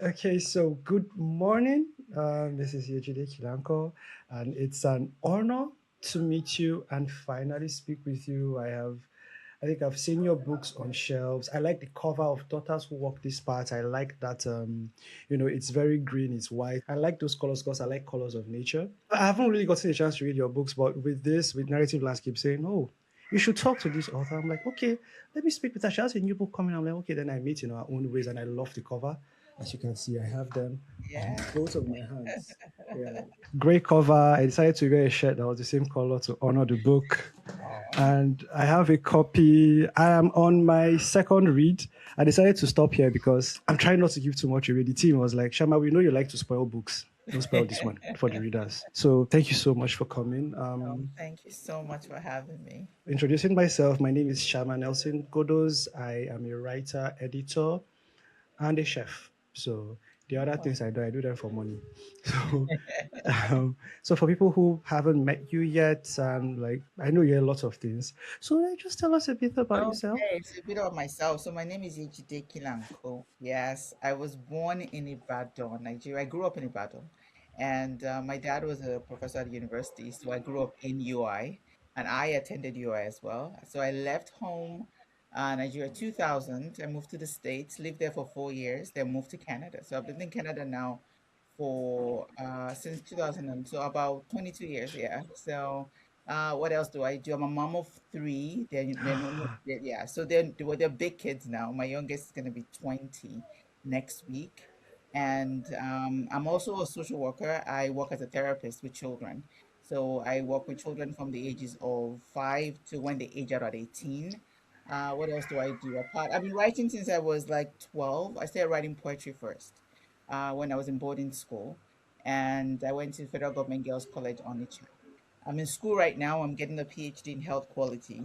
Okay, so good morning. This is Yejide Kilanko, and it's an honor to meet you and finally speak with you. I think I've seen your books on shelves. I like the cover of Daughters Who Walk This Path. I like that, it's very green, it's white. I like those colors because I like colors of nature. I haven't really gotten a chance to read your books, but with Narrative Landscape saying, oh, you should talk to this author. I'm like, okay, let me speak with her. She has a new book coming. I'm like, okay, then I meet in our own ways, and I love the cover. As you can see, I have them on Yeah. both of my hands. Yeah. Great cover. I decided to wear a shirt that was the same color to honor the book. Oh, And I have a copy. I am on my second read. I decided to stop here because I'm trying not to give too much away. The team was like, Shama, we know you like to spoil books. Don't spoil this one for the readers. So thank you so much for coming. thank you so much for having me. Introducing myself, my name is Shama Nelson Godos. I am a writer, editor, and a chef. So the other Oh, things I do them for money. So, so for people who haven't met you yet, and like I know you're a lot of things, so just tell us a bit about yourself. okay, so a bit of myself. So my name is Yejide Kilanko. Yes, I was born in Ibadan, Nigeria. I grew up in Ibadan, and my dad was a professor at university, so I grew up in UI, and I attended UI as well. So I left home, Nigeria 2000. I moved to the States, lived there for 4 years, then moved to Canada. So I've been in Canada now for since 2000, and so about 22 years. Yeah. So what else do I do? I'm a mom of three. They're no, yeah. So they're big kids now. My youngest is gonna be 20 next week, and I'm also a social worker. I work as a therapist with children. So I work with children from the ages of 5 to when they age out at 18. What else do I do? Apart, I've been writing since I was like 12. I started writing poetry first when I was in boarding school, and I went to Federal Government Girls College Onitsha. I'm in school right now. I'm getting a PhD in health quality,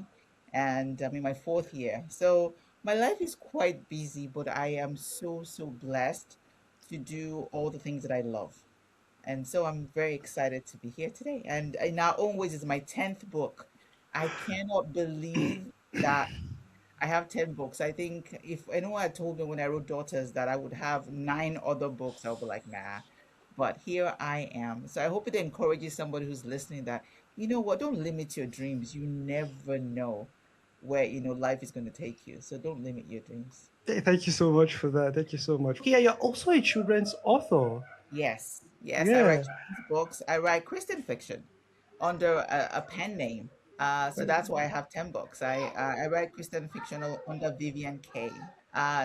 and I'm in my fourth year. So my life is quite busy, but I am so blessed to do all the things that I love. And so I'm very excited to be here today. And in our own ways, it's my 10th book. I cannot believe that I have 10 books. I think if anyone had told me when I wrote Daughters that I would have nine other books, I would be like, nah. But here I am. So I hope it encourages somebody who's listening that, you know what, don't limit your dreams. You never know where, life is going to take you. So don't limit your dreams. Thank you so much for that. Thank you so much. Yeah, you're also a children's author. Yes, yes, I Yeah. write children's books. I write Christian fiction under a pen name. So that's why I have 10 books. I write Christian fiction under Vivian K.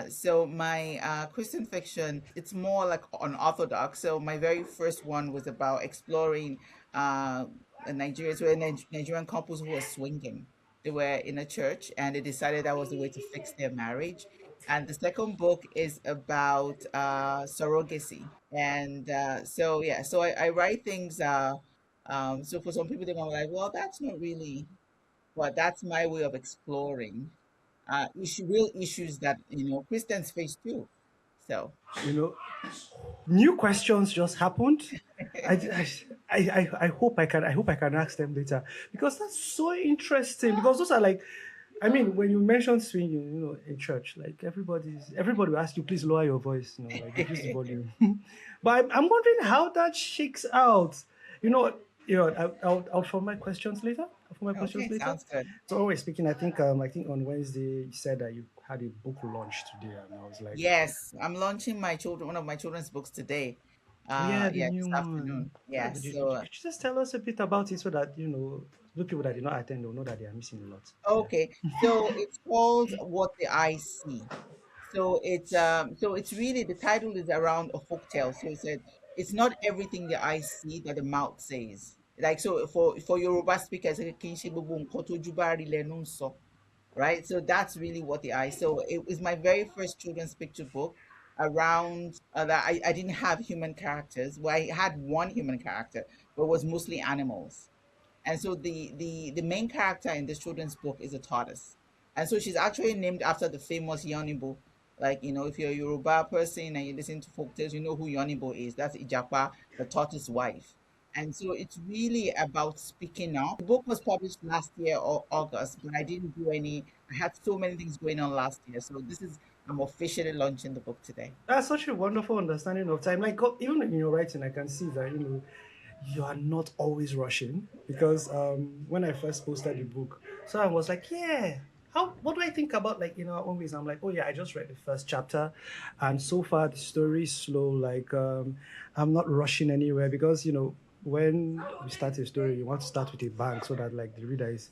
So my Christian fiction, it's more like unorthodox. So my very first one was about exploring uh, Nigerian couples who were swinging. They were in a church and they decided that was the way to fix their marriage. And the second book is about surrogacy. And so, yeah, so I write things. So for some people, they might be like, well, that's not really, but that's my way of exploring real issues that Christians face too. So You know, new questions just happened. I, I hope I can ask them later because that's so interesting. Because those are like, I mean, when you mention swinging, in church, like everybody will ask you, please lower your voice, like reduce the volume. But I'm wondering how that shakes out. You know, I'll form my questions later. I'll form my questions okay, later. sounds good. So always speaking, I think on Wednesday you said that you had a book launch today, and I was like, Yes, I'm launching one of my children's books today. oh yeah, the Yeah, new this one. afternoon. Yeah, Could so you just tell us a bit about it so that the people that did not attend will know that they are missing a lot. Yeah. okay, so it's called What the Eye See. So it's really the title is around a folk tale. So it said it's not everything the eye see that the mouth says. Like so for Yoruba speakers, "Kì í ṣe gbogbo nǹkan tójú bá rí lẹ́nu ń sọ," right? So that's really what the eye. So it was my very first children's picture book around that. I didn't have human characters. Well, I had one human character, but it was mostly animals. And so the main character in this children's book is a tortoise. And so she's actually named after the famous Yonibo. Like, if you're a Yoruba person and you listen to folk tales, you know who Yonibo is. That's Ijapa, the tortoise wife. And so it's really about speaking up. The book was published last year or August, but I didn't do any. I had so many things going on last year. So this is I'm officially launching the book today. That's such a wonderful understanding of time. Like even in your writing, I can see that you are not always rushing because when I first posted the book, so I was like, yeah. How, what do I think about like in our own ways? I'm like, oh yeah, I just read the first chapter, and so far the story is slow. Like I'm not rushing anywhere because when we start a story, you want to start with a bang so that like the reader's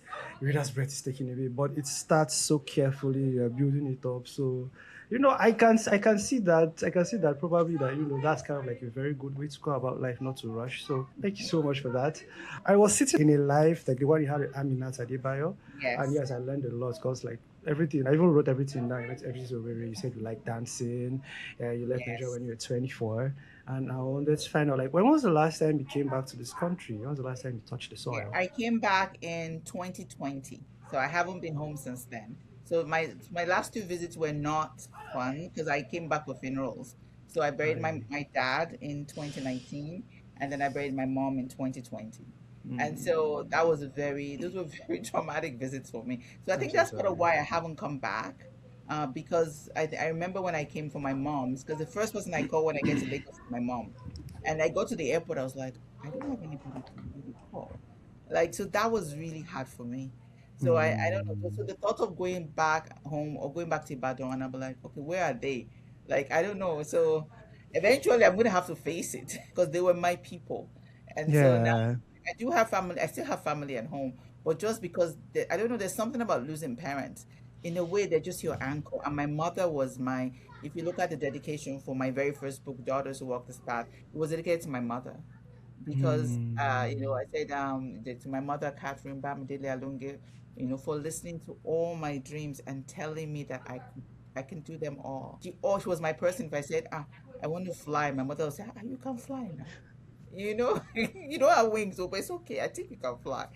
breath is taken away. But it starts so carefully, building it up. So I can see that probably that that's kind of like a very good way to go about life, not to rush. So thank you so much for that. I was sitting in a life like the one you had at Aminat Adebayo, and Yes, yes, I learned a lot because like everything, I even wrote everything down. I wrote everything over. You said you like dancing, you left Nigeria yes. when you were 24, and I wanted to find out like when was the last time you came back to this country? When was the last time you touched the Yeah, soil? I came back in 2020, so I haven't been home since then. So my last two visits were not fun because I came back for funerals. So I buried I, my dad in 2019, and then I buried my mom in 2020. And so mm, that was a very those were very traumatic visits for me. So I I'm think so that's part of sorry. why I haven't come back. Because I remember when I came for my mom's, because the first person I call when I get to Lagos is my mom. And I go to the airport, I was like, I don't have anybody to really call. Like, so that was really hard for me. So I don't know. So Mm, the thought of going back home or going back to Ibadan, and I'll be like, okay, where are they? Like, I don't know. So eventually I'm gonna have to face it because they were my people. And so now yeah. I do have family, I still have family at home, but just because I don't know, there's something about losing parents. In a way, they're just your anchor. And my mother was my, if you look at the dedication for my very first book, Daughters Who Walk This Path, it was dedicated to my mother because Mm, I said to my mother Catherine Bamidele Alunge, for listening to all my dreams and telling me that I can do them all. She was my person. If I said I want to fly, my mother would say, you can fly now. You don't have wings, oh, but it's okay. I think you can fly.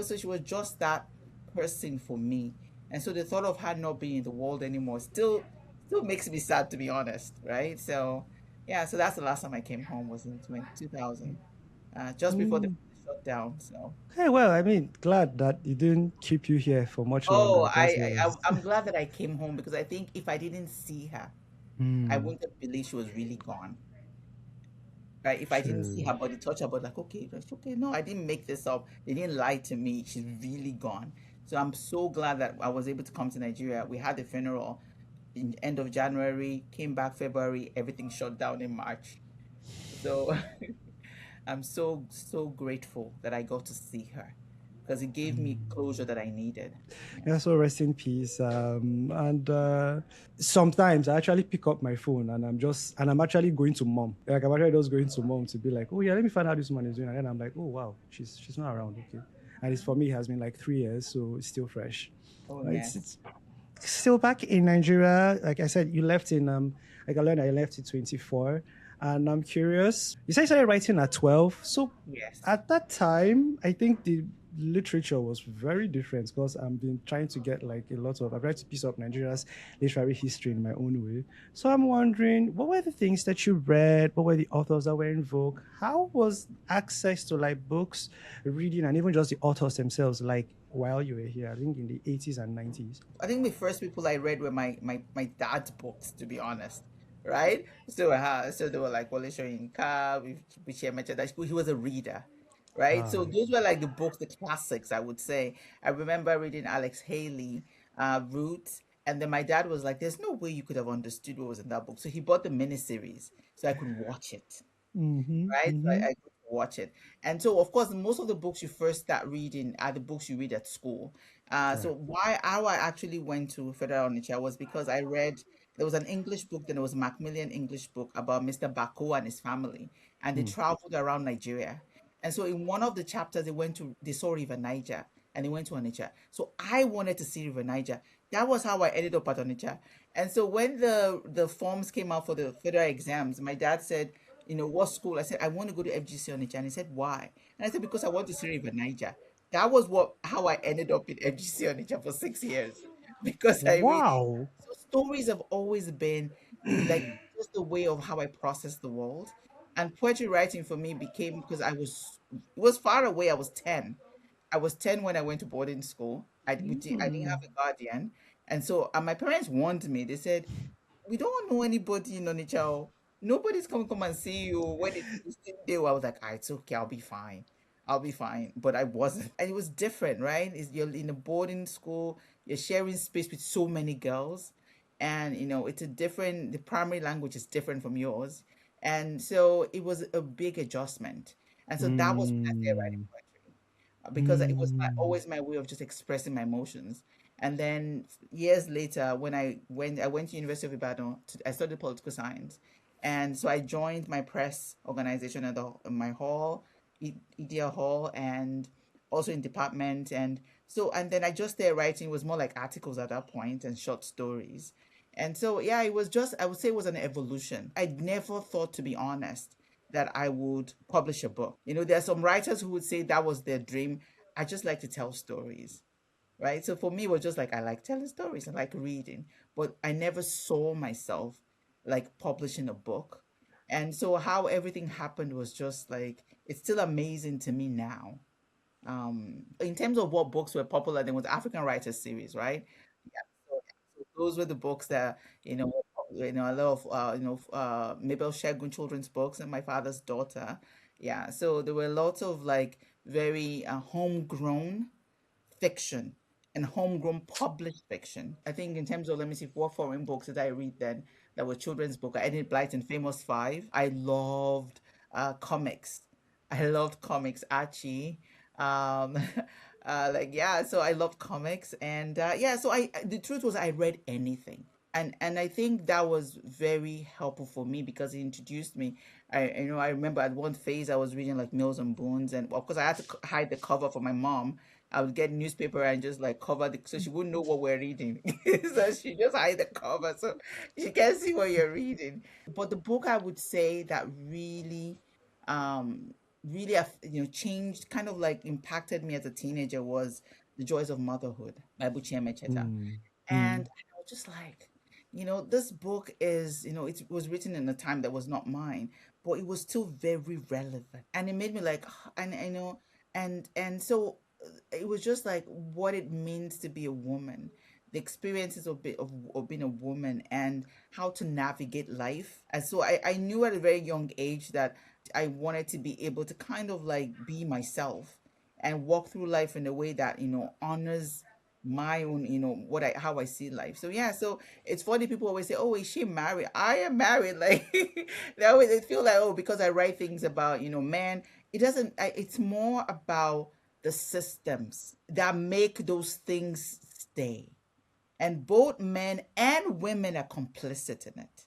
So she was just that person for me. And so the thought of her not being in the world anymore still makes me sad, to be honest, right? So yeah, so that's the last time I came home was in 2000, just before the mm. shut down. So Hey, well, I mean, glad that it didn't keep you here for much longer oh, because yes. I'm glad that I came home because I think if I didn't see her, I Mm, wouldn't have believed she was really gone. Right? If I didn't see true. her body, touch her body, like, okay, that's okay. No, I didn't make this up. They didn't lie to me. She's really gone. So I'm so glad that I was able to come to Nigeria. We had the funeral in end of January, came back February, everything shut down in March. So I'm so grateful that I got to see her because it gave me closure that I needed. Yeah, Yes. so rest in peace. And sometimes I actually pick up my phone and I'm actually going to mom. Like I'm actually just going to mom to be like, oh yeah, let me find out how this woman is doing. And then I'm like, oh wow, she's not around. Okay. And it's for me, it has been like 3 years, so it's still fresh. Oh yes. It's still back in Nigeria. Like I said, you left in like I learned I left at 24. And I'm curious. You said you started writing at 12. So Yes. at that time, I think the literature was very different because I've been trying to get like I've tried to piece up Nigeria's literary history in my own way. So I'm wondering, what were the things that you read? What were the authors that were in vogue? How was access to like books, reading, and even just the authors themselves like while you were here? I think in the 80s and 90s. I think the first people I read were my dad's books, to be honest. Right? So they were like Wale Soyinka, which I mentioned that he was a reader. Right? So Ah, those were like the books, the classics, I would say. I remember reading Alex Haley, Roots, and then my dad was like, there's no way you could have understood what was in that book. So he bought the miniseries so I could watch it, mm-hmm, right? So mm-hmm. I go to watch it. And so, of course, most of the books you first start reading are the books you read at school. So Correct. how I actually went to Federal Onitsha was because I read, there was an English book, then there was a Macmillan English book about Mr. Bako and his family, and they Mm. traveled around Nigeria. And so in one of the chapters, they saw River Niger and they went to Onitsha. So I wanted to see River Niger. That was how I ended up at Onitsha. And so when the forms came out for the federal exams, my dad said, what school? I said, I want to go to FGC Onitsha. And he said, why? And I said, because I want to see River Niger. That was how I ended up in FGC Onitsha for 6 years. Because I really, Wow. so stories have always been like just the way of how I process the world. And poetry writing for me became because it was far away. I was 10. I was 10 when I went to boarding school. I didn't have Mm. a guardian. And so my parents warned me. They said, we don't know anybody in Onitsha. Oh. Nobody's coming come and see you when it's the same day. I was like, ah, it's okay, I'll be fine. I'll be fine. But I wasn't. And it was different, right? You're in a boarding school, you're sharing space with so many girls. And it's a different, the primary language is different from yours. And so it was a big adjustment. And so that was when I started writing Mm, poetry, because it was mm, always my way of just expressing my emotions. And then years later, when I went to University of Ibadan, I studied political science, and so I joined my press organization at my hall, Idea Hall, and also in department. And so, and then I just started writing. It was more like articles at that point and short stories. And so, yeah, it was just, I would say it was an evolution. I'd never thought, to be honest, that I would publish a book. There are some writers who would say that was their dream. I just like to tell stories, right? So for me, it was just like I like telling stories, I like reading, but I never saw myself like publishing a book. And so how everything happened was just like, it's still amazing to me now. In terms of what books were popular, there was African Writers series, right? Yeah. So those were the books that, a lot of, Mabel Shagun children's books and My Father's Daughter. Yeah. So there were lots of like very homegrown fiction and homegrown published fiction. I think in terms of, let me see, what foreign books did I read then that were children's book? Enid Blyton Famous Five. I loved comics. I loved comics, Archie. Um, like, yeah, so I loved comics, and yeah, so the truth was I read anything. And I think that was very helpful for me because it introduced me. I remember at one phase I was reading like Mills and Boons, and of course I had to hide the cover for my mom. I would get newspaper and just like cover the, so she wouldn't know what we're reading. So she just hide the cover so she can't see what you're reading. But the book I would say that really, really, changed, kind of like impacted me as a teenager was The Joys of Motherhood by Buchi Emecheta. mm, And mm, I was just like, this book is, it was written in a time that was not mine, but it was still very relevant. And it made me like, and I know, and so it was just like what it means to be a woman, the experiences of being a woman and how to navigate life. And so I knew at a very young age that I wanted to be able to kind of like be myself and walk through life in a way that, honors my own, what I how I see life. So yeah, so it's funny, people always say, "Oh, is she married?" I am married. Like they always, they feel like, oh, because I write things about, men. It doesn't. It's more about the systems that make those things stay, and both men and women are complicit in it,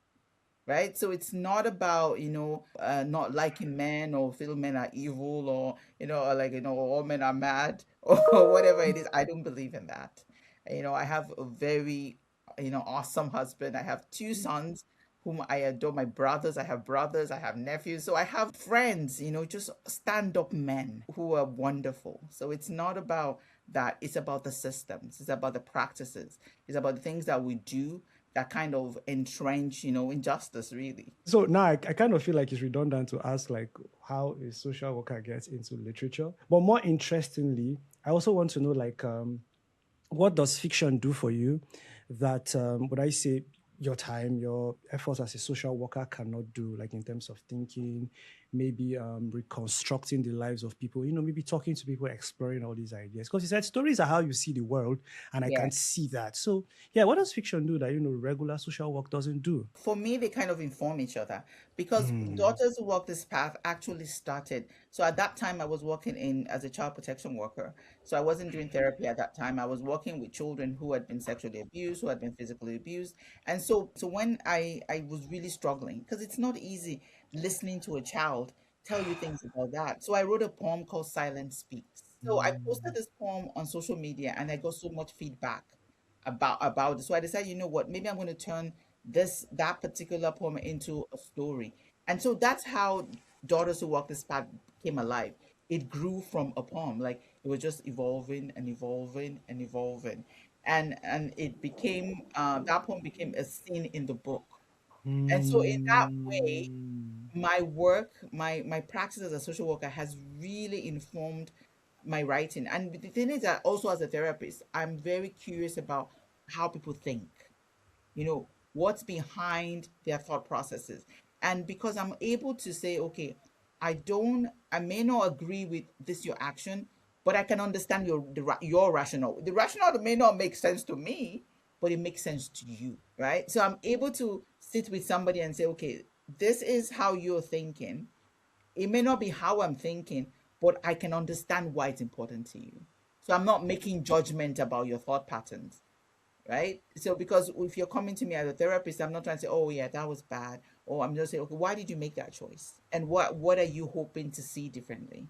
right? So it's not about, not liking men or feel men are evil, or, or like, all men are mad or whatever it is. I don't believe in that. I have a very, awesome husband. I have two sons whom I adore, my brothers. I have brothers, I have nephews. So I have friends, just stand up men who are wonderful. So it's not about that. It's about the systems, it's about the practices, it's about the things that we do that kind of entrench, injustice, really. So now I kind of feel like it's redundant to ask like how a social worker gets into literature. But more interestingly, I also want to know like what does fiction do for you that would I say your time, your efforts as a social worker cannot do, like in terms of thinking, maybe reconstructing the lives of people, maybe talking to people, exploring all these ideas. Because you said stories are how you see the world, and I can Yeah. see that. So yeah, what does fiction do that regular social work doesn't do? For me, they kind of inform each other because Mm, Daughters Who Walk This Path actually started. So at that time, I was working in as a child protection worker. So I wasn't doing therapy at that time. I was working with children who had been sexually abused, who had been physically abused. And so when I was really struggling, because it's not easy listening to a child tell you things about that. So I wrote a poem called Silence Speaks. So I posted mm, this poem on social media and I got so much feedback about it. So I decided, you know what, maybe I'm going to turn that particular poem into a story. And so that's how Daughters Who Walk This Path came alive. It grew from a poem, like it was just evolving and evolving and evolving, and it became that poem became a scene in the book. And so in that way, mm. my work, my practice as a social worker has really informed my writing. And the thing is that also as a therapist, I'm very curious about how people think, you know, what's behind their thought processes. And because I'm able to say, okay, I may not agree with this your action, but I can understand your rationale. The rationale may not make sense to me, but it makes sense to you, right? So I'm able to sit with somebody and say, okay, this is how you're thinking. It may not be how I'm thinking, but I can understand why it's important to you. So I'm not making judgment about your thought patterns, right? So because if you're coming to me as a therapist, I'm not trying to say, oh yeah, that was bad. Or I'm just saying, okay, why did you make that choice? And what are you hoping to see differently?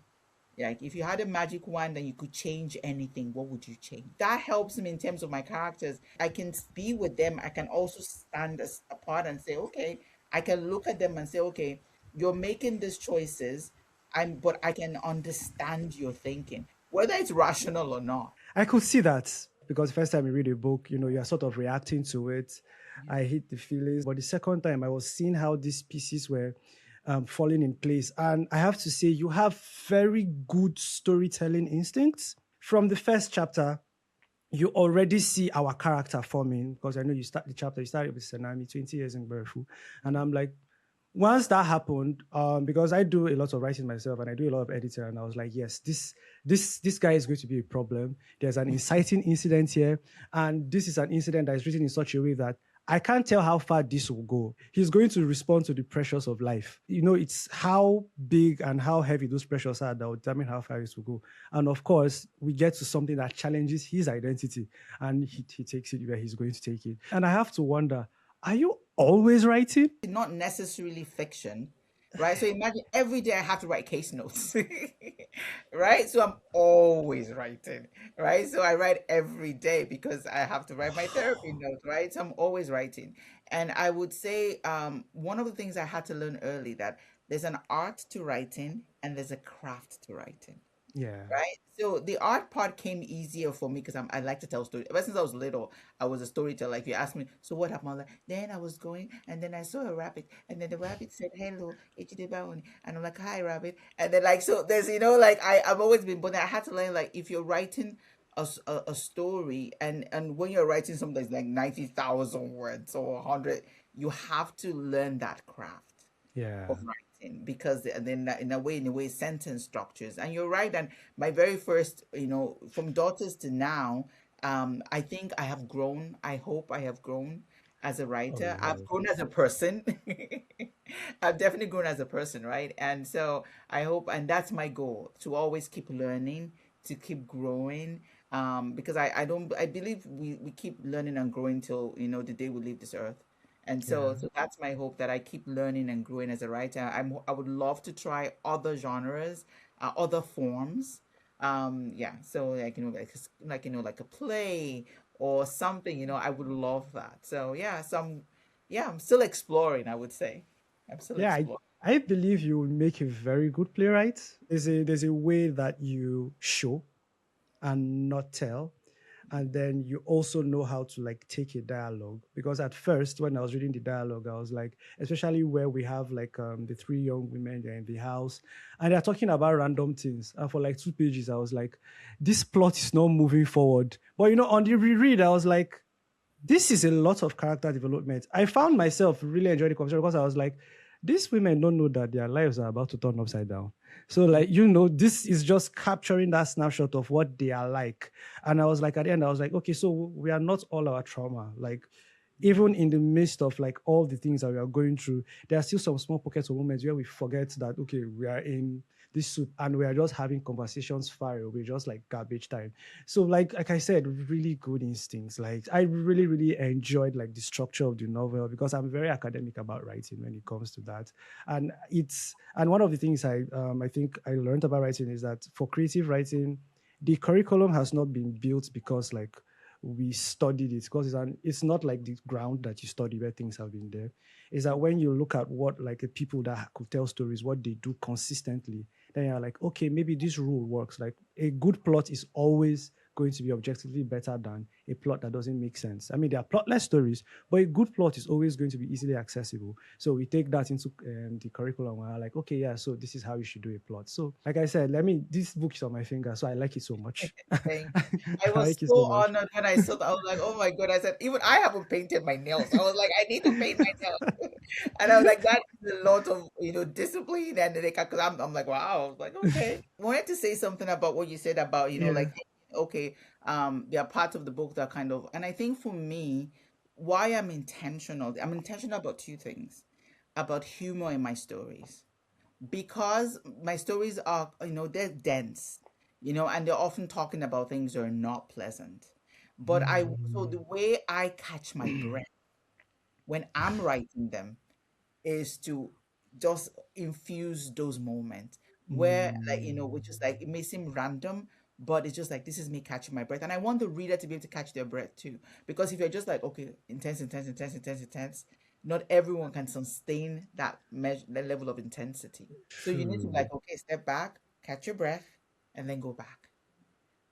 Like if you had a magic wand and you could change anything, what would you change? That helps me in terms of my characters. I can be with them. I can also stand apart and say, okay, I can look at them and say, okay, you're making these choices. But I can understand your thinking, whether it's rational or not. I could see that because the first time you read a book, you're sort of reacting to it. Yeah. I hit the feelings. But the second time, I was seeing how these pieces were falling in place. And I have to say, you have very good storytelling instincts. From the first chapter, you already see our character forming because I know you start the chapter, you started with Senami, 20 years in Berefu. And I'm like, once that happened, because I do a lot of writing myself and I do a lot of editing, and I was like, yes, this guy is going to be a problem. There's an inciting incident here, and this is an incident that is written in such a way that I can't tell how far this will go. He's going to respond to the pressures of life. It's how big and how heavy those pressures are that will determine how far this will go. And of course, we get to something that challenges his identity, and he takes it where he's going to take it. And I have to wonder, are you always writing? Not necessarily fiction, right? So imagine every day I have to write case notes, right? So I'm always writing, right? So I write every day because I have to write my therapy notes, right? So I'm always writing. And I would say one of the things I had to learn early that there's an art to writing and there's a craft to writing. Yeah. Right. So the art part came easier for me because I like to tell stories. Ever since I was little, I was a storyteller. Like you asked me, so what happened? I'm like, then I was going and then I saw a rabbit and then the rabbit said, hello, Yejide Bawoni. And I'm like, hi, rabbit. And then like, so there's, like I've always been, but I had to learn like if you're writing a story and when you're writing something that's like 90,000 words or 100, you have to learn that craft Yeah. of writing because then in a way sentence structures, and you're right. And my very first, from daughters to now, I think I have grown. I hope I have grown as a Oh, writer. you I've have. grown as a person. I've definitely grown as a person, right? And so I hope, and that's my goal, to always keep learning, to keep growing, because I believe we keep learning and growing till the day we leave this earth. And Yeah. so that's my hope, that I keep learning and growing as a writer. I would love to try other genres, other forms. Yeah. So like like a play or something. I would love that. So yeah. I'm still exploring. I would say, I'm still Yeah, I, exploring. I believe you will make a very good playwright. There's a way that you show and not tell. And then you also know how to like take a dialogue. Because at first, when I was reading the dialogue, I was like, especially where we have like the three young women there in the house, and they're talking about random things. And for like 2 pages, I was like, this plot is not moving forward. But on the reread, I was like, this is a lot of character development. I found myself really enjoying the conversation because I was like, these women don't know that their lives are about to turn upside down. So, like, this is just capturing that snapshot of what they are like. And I was like, at the end, I was like, okay, so we are not all our trauma. Like, even in the midst of like all the things that we are going through, there are still some small pockets of moments where we forget that, okay, we are in this soup and we are just having conversations far away, just like garbage time. So like I said, really good instincts. Like I really, really enjoyed like the structure of the novel because I'm very academic about writing when it comes to that. And one of the things I think I learned about writing is that for creative writing, the curriculum has not been built because like we studied it because it's not like the ground that you study where things have been there. Is that when you look at what like the people that could tell stories, what they do consistently, then you're like, okay, maybe this rule works. Like a good plot is always going to be objectively better than a plot that doesn't make sense. I mean, there are plotless stories, but a good plot is always going to be easily accessible. So we take that into the curriculum. We're like, okay, yeah, so this is how you should do a plot. So, like I said, this book is on my finger, so I like it so much. Thank you. I I was like it so so much. honored when I saw that. I was like, oh my God. I said, even I haven't painted my nails. I was like, I need to paint my nails. And I was like, that is a lot of, discipline. And like, because I'm like, wow. I was like, okay. I wanted to say something about what you said about, Yeah. like, okay, there are parts of the book that kind of, and I think for me, why I'm intentional about two things, about humor in my stories, because my stories are, they're dense, and they're often talking about things that are not pleasant. But so Mm. the way I catch my breath when I'm writing them is to just infuse those moments where, like, Mm. which is like, it may seem random, but it's just like, this is me catching my breath. And I want the reader to be able to catch their breath too. Because if you're just like, okay, intense, intense, intense, intense, intense, not everyone can sustain that level of intensity. So you need to be True. like, okay, step back, catch your breath, and then go back,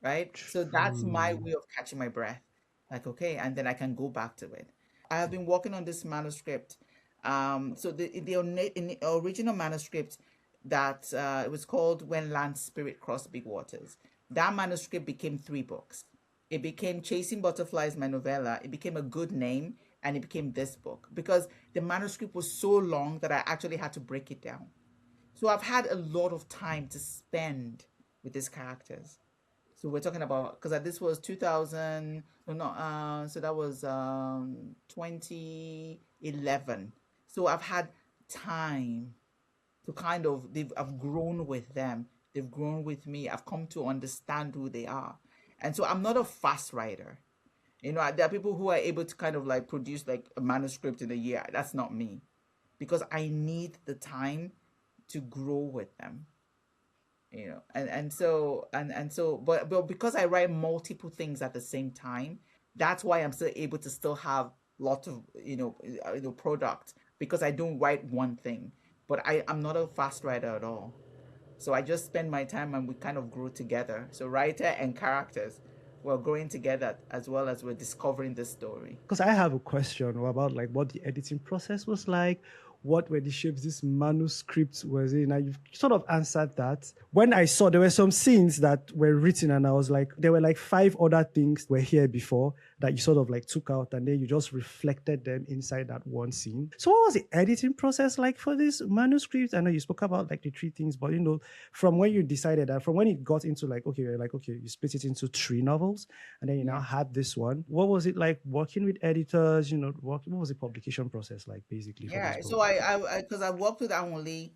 right? So that's my True. way of catching my breath. Like, okay, and then I can go back to it. I have been working on this manuscript. So in the original manuscript that it was called When Land Spirit Crossed Big Waters. That manuscript became three books. It became Chasing Butterflies, my novella. It became A Good Name, and it became this book because the manuscript was so long that I actually had to break it down. So I've had a lot of time to spend with these characters. So we're talking about, because this was 2000, no, no, so that was 2011. So I've had time to kind of, I've grown with them. They've grown with me. I've come to understand who they are. And so I'm not a fast writer. There are people who are able to kind of like produce like a manuscript in a year. That's not me, because I need the time to grow with them, and so but because I write multiple things at the same time, that's why I'm still able to still have lot of product, because I don't write one thing. But I'm not a fast writer at all, so I just spend my time and we kind of grow together. So writer and characters, we're growing together as well as we're discovering this story. Because I have a question about like what the editing process was like, what were the shapes this manuscript was in. Now you've sort of answered that. When I saw there were some scenes that were written, and I was like, there were like five other things were here before that you sort of like took out, and then you just reflected them inside that one scene. So what was the editing process like for this manuscript? I know you spoke about like the three things, but from when you decided that, from when it got into like, okay, you're like, okay, you split it into three novels, and then you now Yeah. had this one. What was it like working with editors? What was the publication process like basically for this Yeah, book? so I because I worked with Anwuli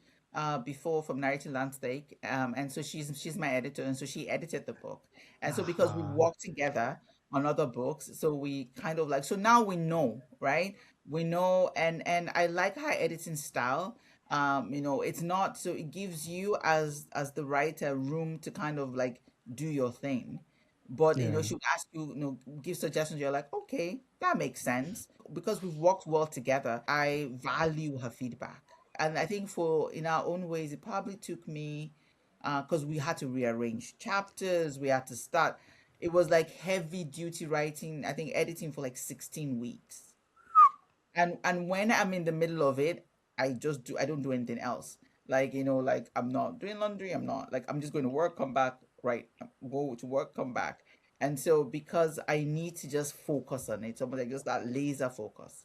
before from Narrative Landscape, and so she's my editor, and so she edited the book, and so because we Aha. worked together on other books, so we kind of like, so now we know, right? We know, and I like her editing style. It's not, so it gives you as the writer room to kind of like do your thing, but Yeah. she'll ask you, give suggestions. You're like, okay, that makes sense. Because we've worked well together, I value her feedback. And I think for in our own ways, it probably took me, because we had to rearrange chapters, we had to start. It was like heavy duty writing, I think editing for like 16 weeks. And when I'm in the middle of it, I don't do anything else. Like, like, I'm not doing laundry, I'm not, like, I'm just going to work, come back, right, go to work, come back. And so because I need to just focus on it, so like just that laser focus.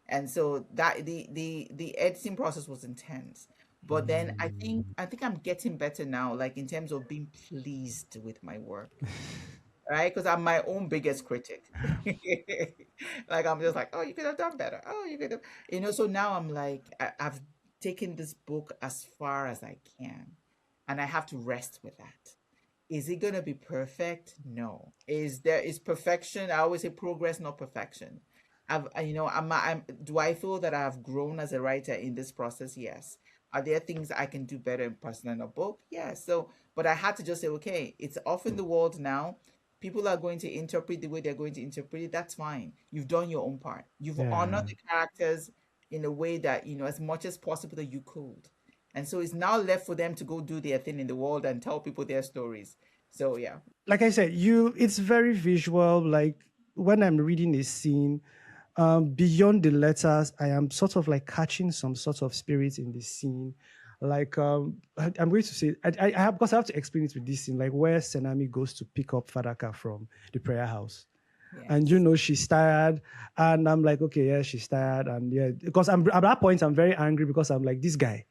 And so that the editing process was intense. But then I think Mm. I think I'm getting better now, like in terms of being pleased with my work, right? Because I'm my own biggest critic. Like, I'm just like, oh, you could have done better. Oh, you could have, So now I'm like, I've taken this book as far as I can, and I have to rest with that. Is it gonna be perfect? No. Is perfection? I always say progress, not perfection. Do I feel that I've grown as a writer in this process? Yes. Are there things I can do better in person in a book? Yes. So, but I had to just say, okay, it's off in the world now. People are going to interpret the way they're going to interpret it. That's fine. You've done your own part. You've honored Yeah. the characters in a way that, as much as possible that you could. And so it's now left for them to go do their thing in the world and tell people their stories. So yeah. Like I said, it's very visual. Like when I'm reading a scene, beyond the letters, I am sort of like catching some sort of spirit in the scene. Like I'm going to say, I have, because I have to explain it with this scene, like where Senami goes to pick up Fadaka from the prayer house, and Yes. she's tired, and I'm like, okay, yeah, she's tired, and yeah, because I'm at that point I'm very angry because I'm like, this guy.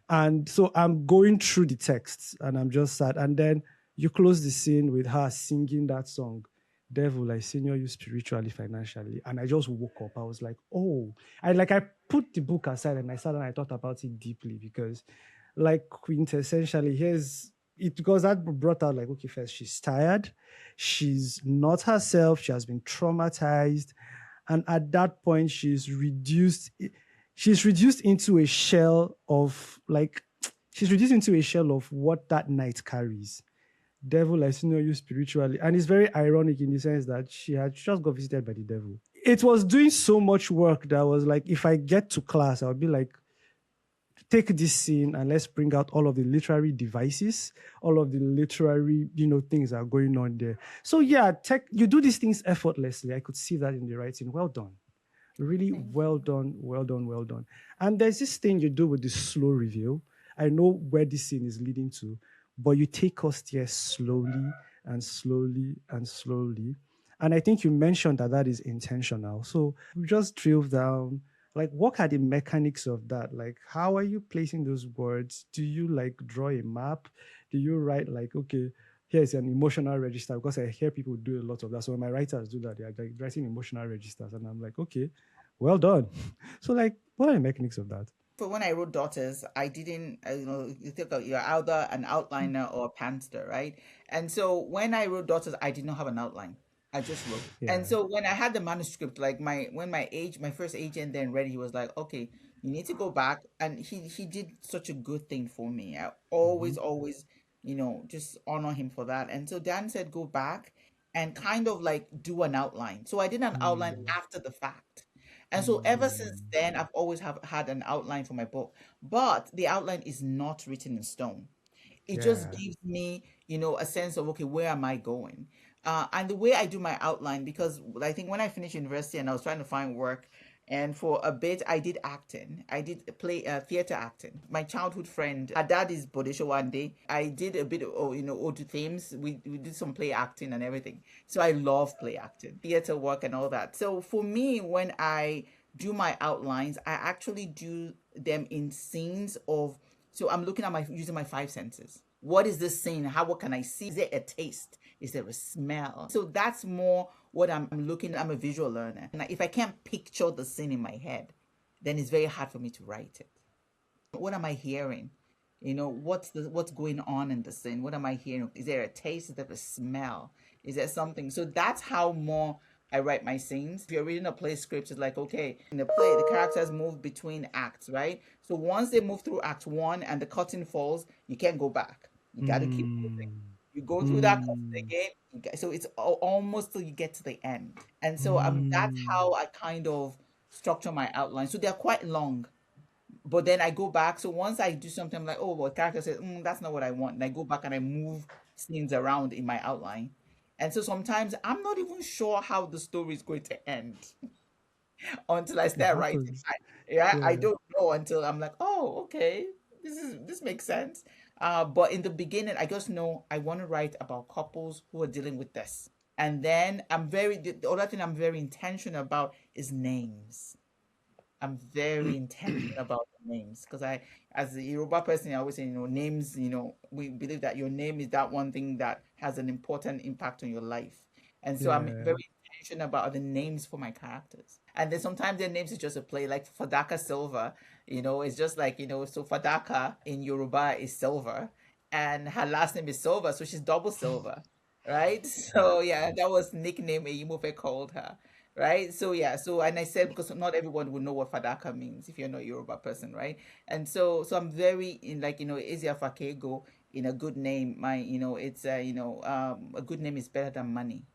And so I'm going through the texts and I'm just sad. And then you close the scene with her singing that song, Devil, I senior you spiritually, financially. And I just woke up. I was like, oh, I put the book aside and I sat and I thought about it deeply, because like quintessentially, here's it, because that brought out like, okay, first, she's tired, she's not herself, she has been traumatized. And at that point, she's reduced into a shell of like she's reduced into a shell of what that night carries. Devil, I see you spiritually. And it's very ironic in the sense that she had just got visited by the devil. It was doing so much work that was like, if I get to class, I'll be like, take this scene and let's bring out all of the literary devices, all of the literary, things that are going on there. So yeah, you do these things effortlessly. I could see that in the writing. Well done. Really Thank well you. done, well done, well done. And there's this thing you do with the slow reveal. I know where this scene is leading to, but you take us there slowly and slowly and slowly. And I think you mentioned that that is intentional. So we just drill down. Like, what are the mechanics of that? Like, how are you placing those words? Do you like draw a map? Do you write like, okay, here's an emotional register? Because I hear people do a lot of that. So when my writers do that, they're like writing emotional registers, and I'm like, okay, well done. So, like, what are the mechanics of that? For when I wrote Daughters, I didn't, you think of, you're either an outliner or a pantser, right? And so when I wrote Daughters, I did not have an outline. I just wrote. And Yeah. so when I had the manuscript, like my first agent then read, he was like, okay, you need to go back. And he did such a good thing for me. I Mm-hmm. always, just honor him for that. And so Dan said, go back and kind of like do an outline. So I did an outline Mm, after the fact. And so ever since mm, then, I've always have had an outline for my book, but the outline is not written in stone. It just yeah. gives me, a sense of, okay, where am I going? And the way I do my outline, because I think when I finished university and I was trying to find work, and for a bit I did acting. I did play theater acting. My childhood friend, her dad is Bodisho one day. I did a bit of, Odu themes. We did some play acting and everything. So I love play acting, theater work and all that. So for me, when I do my outlines, I actually do them in scenes of, so I'm looking at my using my five senses. What is this scene? What can I see? Is there a taste? Is there a smell? So that's more what I'm looking at. I'm a visual learner. And if I can't picture the scene in my head, then it's very hard for me to write it. What am I hearing? What's going on in the scene? What am I hearing? Is there a taste? Is there a smell? Is there something? So that's how more I write my scenes. If you're reading a play script, it's like, okay, in the play, the characters move between acts, right? So once they move through act one and the curtain falls, you can't go back. You got to keep moving. Mm, You go through that curtain mm, again. So it's almost till you get to the end. And so that's mm. how I kind of structure my outline. So they're quite long, but then I go back. So once I do something, I'm like, oh, well, character says, that's not what I want. And I go back and I move scenes around in my outline. And so sometimes I'm not even sure how the story is going to end until I It start writing. happens. I Yeah. don't know until I'm like, oh, okay, this makes sense. But in the beginning, I just know I want to write about couples who are dealing with this. And then the other thing I'm very intentional about is names. I'm very intentional about the names because as a Yoruba person, I always say, names, we believe that your name is that one thing that has an important impact on your life. And so I'm Yeah. very intentional about the names for my characters. And then sometimes their names is just a play, like Fadaka Silva, it's just like, so Fadaka in Yoruba is silver and her last name is Silva, so she's double silver, right? So yeah, that was nickname Eyimofe called her. Right. So yeah. So and I said because not everyone will know what Fadaka means if you're not a Yoruba person, right? And so I'm very in like Ezia Fakego in a good name. It's a good name is better than money,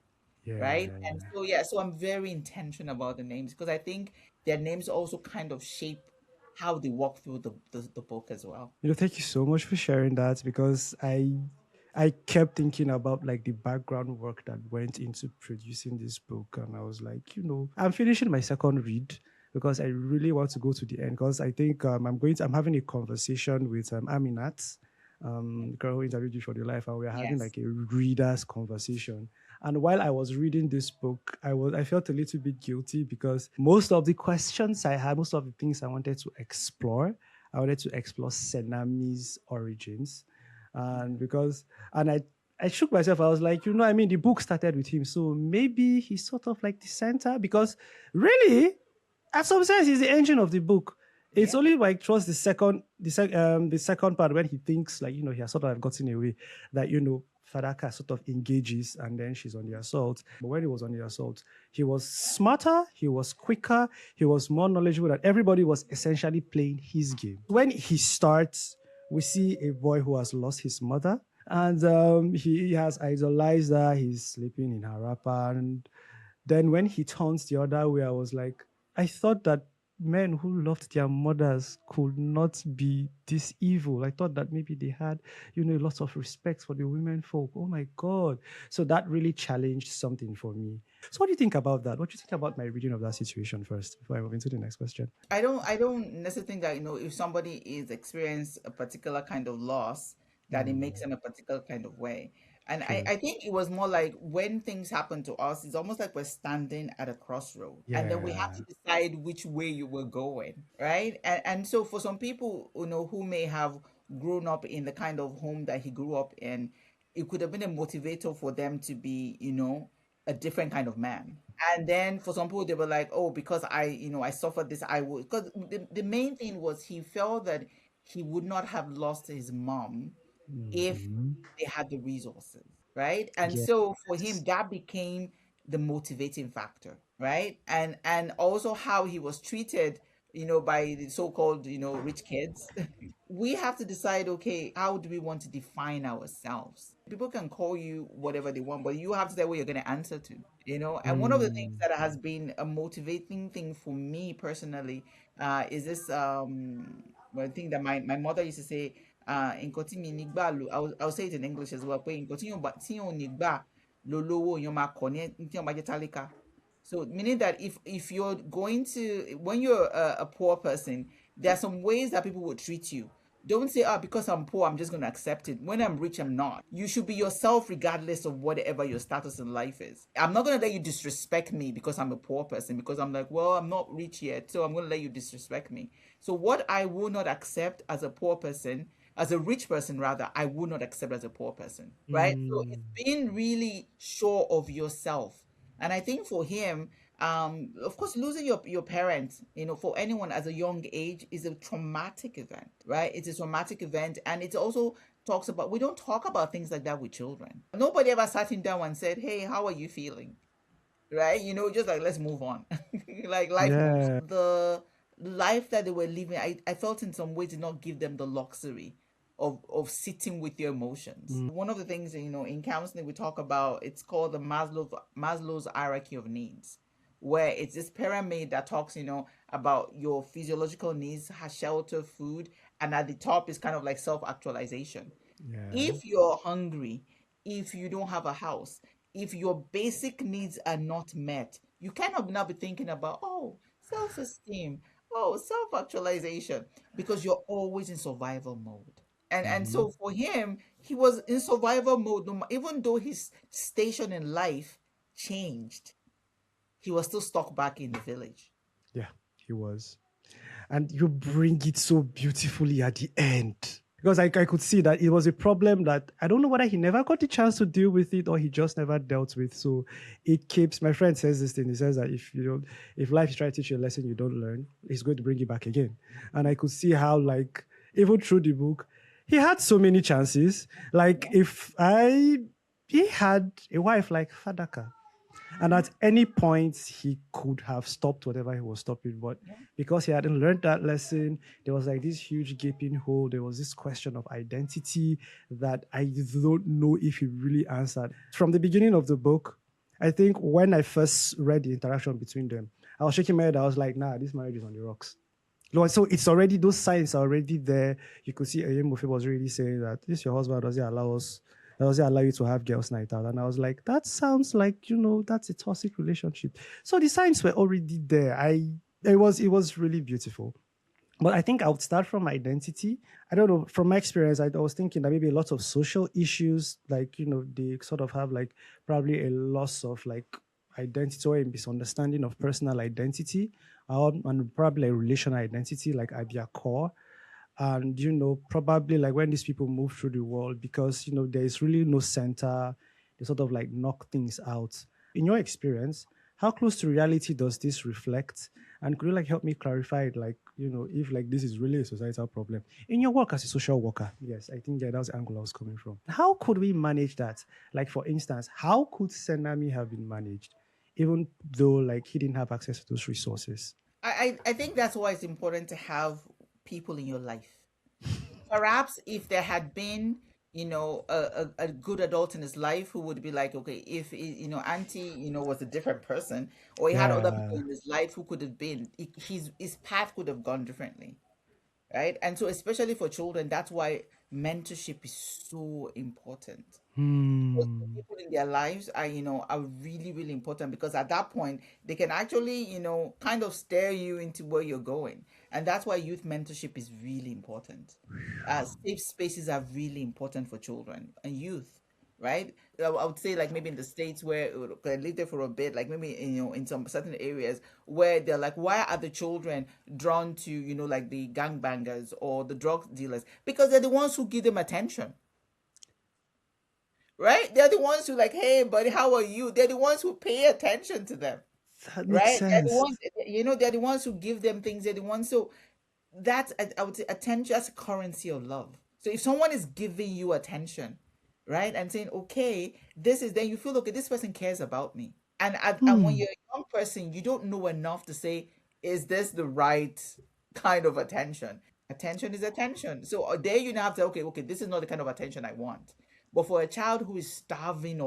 right? And Yeah. so yeah. So I'm very intentional about the names because I think their names also kind of shape how they walk through the book as well. Thank you so much for sharing that, because I kept thinking about like the background work that went into producing this book. And I was like, I'm finishing my second read because I really want to go to the end. Because I think I'm having a conversation with Aminat, the girl who interviewed you for the life, and we're having Yes. like a readers conversation. And while I was reading this book, I felt a little bit guilty because most of the questions I had, most of the things I wanted to explore Senami's origins. And because and I shook myself. I was like, I mean, the book started with him, so maybe he's sort of like the center. Because really, at some sense, he's the engine of the book. It's Yeah. only like towards the second part when he thinks like he has sort of gotten away that Fadaka sort of engages and then she's on the assault. But when he was on the assault, he was smarter, he was quicker, he was more knowledgeable, and everybody was essentially playing his game. When he starts, we see a boy who has lost his mother, and he has idolized her. He's sleeping in her wrapper, and then when he turns the other way, I was like, I thought that men who loved their mothers could not be this evil. I thought that maybe they had, lots of respect for the women folk. Oh my God. So that really challenged something for me. So what do you think about that? What do you think about my reading of that situation first before I move into the next question? I don't necessarily think that, if somebody is experienced a particular kind of loss, that it makes Mm, them a particular kind of way. And I, true. I think it was more like when things happen to us, it's almost like we're standing at a crossroad. And then we have Yeah. to decide which way you were going, right? And so for some people, who may have grown up in the kind of home that he grew up in, it could have been a motivator for them to be, a different kind of man. And then for some people, they were like, oh, because I suffered this, I would. Because the main thing was he felt that he would not have lost his mom if Mhm. they had the resources, right? And so for him, Yes. that became the motivating factor, right? And also how he was treated, by the so-called, rich kids. We have to decide, okay, how do we want to define ourselves? People can call you whatever they want, but you have to say what you're going to answer to. And one of the things Mm. that has been a motivating thing for me personally, is this well, thing that my mother used to say, nǹkan tí mi nígbà lò, I'll say it in English as well, pé nǹkan tí yóò nígbà ló lówó èèyàn máa kọ̀ ní tí wọ́n bá jẹ́ tálíkà. So meaning that if you're going to, when you're a poor person, there are some ways that people will treat you. Don't say, because I'm poor, I'm just going to accept it. When I'm rich, I'm not. You should be yourself regardless of whatever your status in life is. I'm not going to let you disrespect me because I'm a poor person, because I'm like, well, I'm not rich yet, so I'm going to let you disrespect me. So what I will not accept as a poor person, as a rich person rather, I will not accept as a poor person, right? So it's Mm. being really sure of yourself. And I think for him, of course, losing your parents, for anyone as a young age is a traumatic event, right? It's a traumatic event. And it also talks about, we don't talk about things like that with children. Nobody ever sat him down and said, hey, how are you feeling? Right? Just like, let's move on. Like life moves. Yeah. The life that they were living, I felt in some way did not give them the luxury of sitting with your emotions. Mm. One of the things that, in counseling we talk about, it's called the Maslow's hierarchy of needs, where it's this pyramid that talks, about your physiological needs, shelter, food, and at the top is kind of like self-actualization. Yeah. If you're hungry, if you don't have a house, if your basic needs are not met, you cannot now be thinking about, oh, self esteem, oh, self actualization, because you're always in survival mode. And Mhm. so for him, he was in survival mode, even though his station in life changed, he was still stuck back in the village. Yeah, he was. And you bring it so beautifully at the end. Because I could see that it was a problem that I don't know whether he never got the chance to deal with it or he just never dealt with. So it keeps, my friend says this thing. He says that if life is trying to teach you a lesson you don't learn, it's going to bring it back again. And I could see how, like, even through the book, he had so many chances. Like, Yeah. he had a wife like Fadaka. And Hmm. at any point, he could have stopped whatever he was stopping. But Yeah. because he hadn't learned that lesson, there was like this huge gaping hole. There was this question of identity that I don't know if he really answered. From the beginning of the book, I think when I first read the interaction between them, I was shaking my head. I was like, nah, this marriage is on the rocks. Lord, so it's already, those signs are already there. You could see Mofe was really saying that this your husband, does he allow us? Does it allow you to have girls' night out? And I was like, that sounds like, that's a toxic relationship. So the signs were already there. It was really beautiful. But I think I would start from identity. I don't know. From my experience, I was thinking that maybe a lot of social issues, like, they sort of have like probably a loss of like identity or a misunderstanding of personal identity, and probably a relational identity, like at their core. And, probably like when these people move through the world, because, there is really no center, they sort of like knock things out. In your experience, how close to reality does this reflect? And could you like help me clarify it, like, if like this is really a societal problem in your work as a social worker? Yes, I think, yeah, that's the angle I was coming from. How could we manage that? Like, for instance, how could Senami have been managed, even though like he didn't have access to those resources? I think that's why it's important to have people in your life. Perhaps if there had been, a good adult in his life who would be like, okay, if auntie, was a different person, or he had other people Yeah. in his life who could have been, his path could have gone differently, right? And so, especially for children, that's why mentorship is so important. Because the Hmm. people in their lives are really, really important, because at that point they can actually, kind of steer you into where you're going. And that's why youth mentorship is really important. Safe spaces are really important for children and youth, right? I would say, like, maybe in the States, where I lived there for a bit, like maybe in some certain areas where they're like, why are the children drawn to, like the gangbangers or the drug dealers? Because they're the ones who give them attention, right? They're the ones who, like, hey, buddy, how are you? They're the ones who pay attention to them, That makes right? They're the sense. ones, they're the ones who give them things. They're the ones. So that's, I would say, attention. That's a currency of love. So if someone is giving you attention, right, and saying, okay, this is, then you feel, okay, this person cares about me. And when Hmm. you're a young person, you don't know enough to say, is this the right kind of attention? Attention is attention. So there you now have to, okay, this is not the kind of attention I want. But for a child who is starving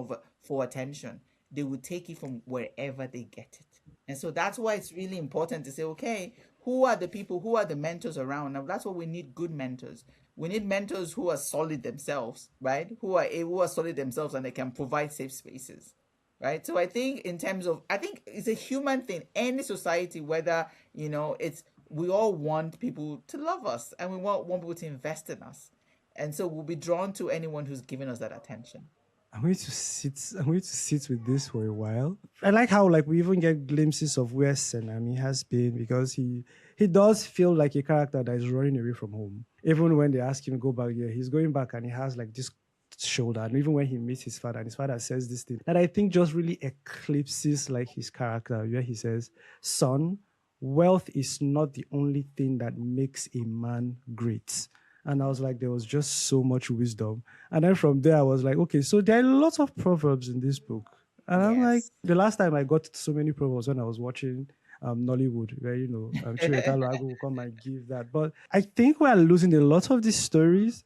for attention, they will take it from wherever they get it. And so that's why it's really important to say, okay, who are the people, who are the mentors around? Now that's what we need: good mentors. We need mentors who are solid themselves, right? Who are solid themselves, and they can provide safe spaces, right? So I think, in terms of, I think it's a human thing. Any society, whether, it's, we all want people to love us, and we want people to invest in us, and so we'll be drawn to anyone who's giving us that attention. I'm going to sit with this for a while. I like how like we even get glimpses of where Senami has been, because he does feel like a character that is running away from home. Even when they ask him to go back, yeah, he's going back, and he has like this shoulder. And even when he meets his father, and his father says this thing that I think just really eclipses like his character, where he says, "Son, wealth is not the only thing that makes a man great." And I was like, there was just so much wisdom. And then from there, I was like, okay, so there are lots of proverbs in this book. And I'm like, Yes. the last time I got so many proverbs when I was watching Nollywood, where, Chiweta Lago will come and give that. But I think we are losing a lot of these stories.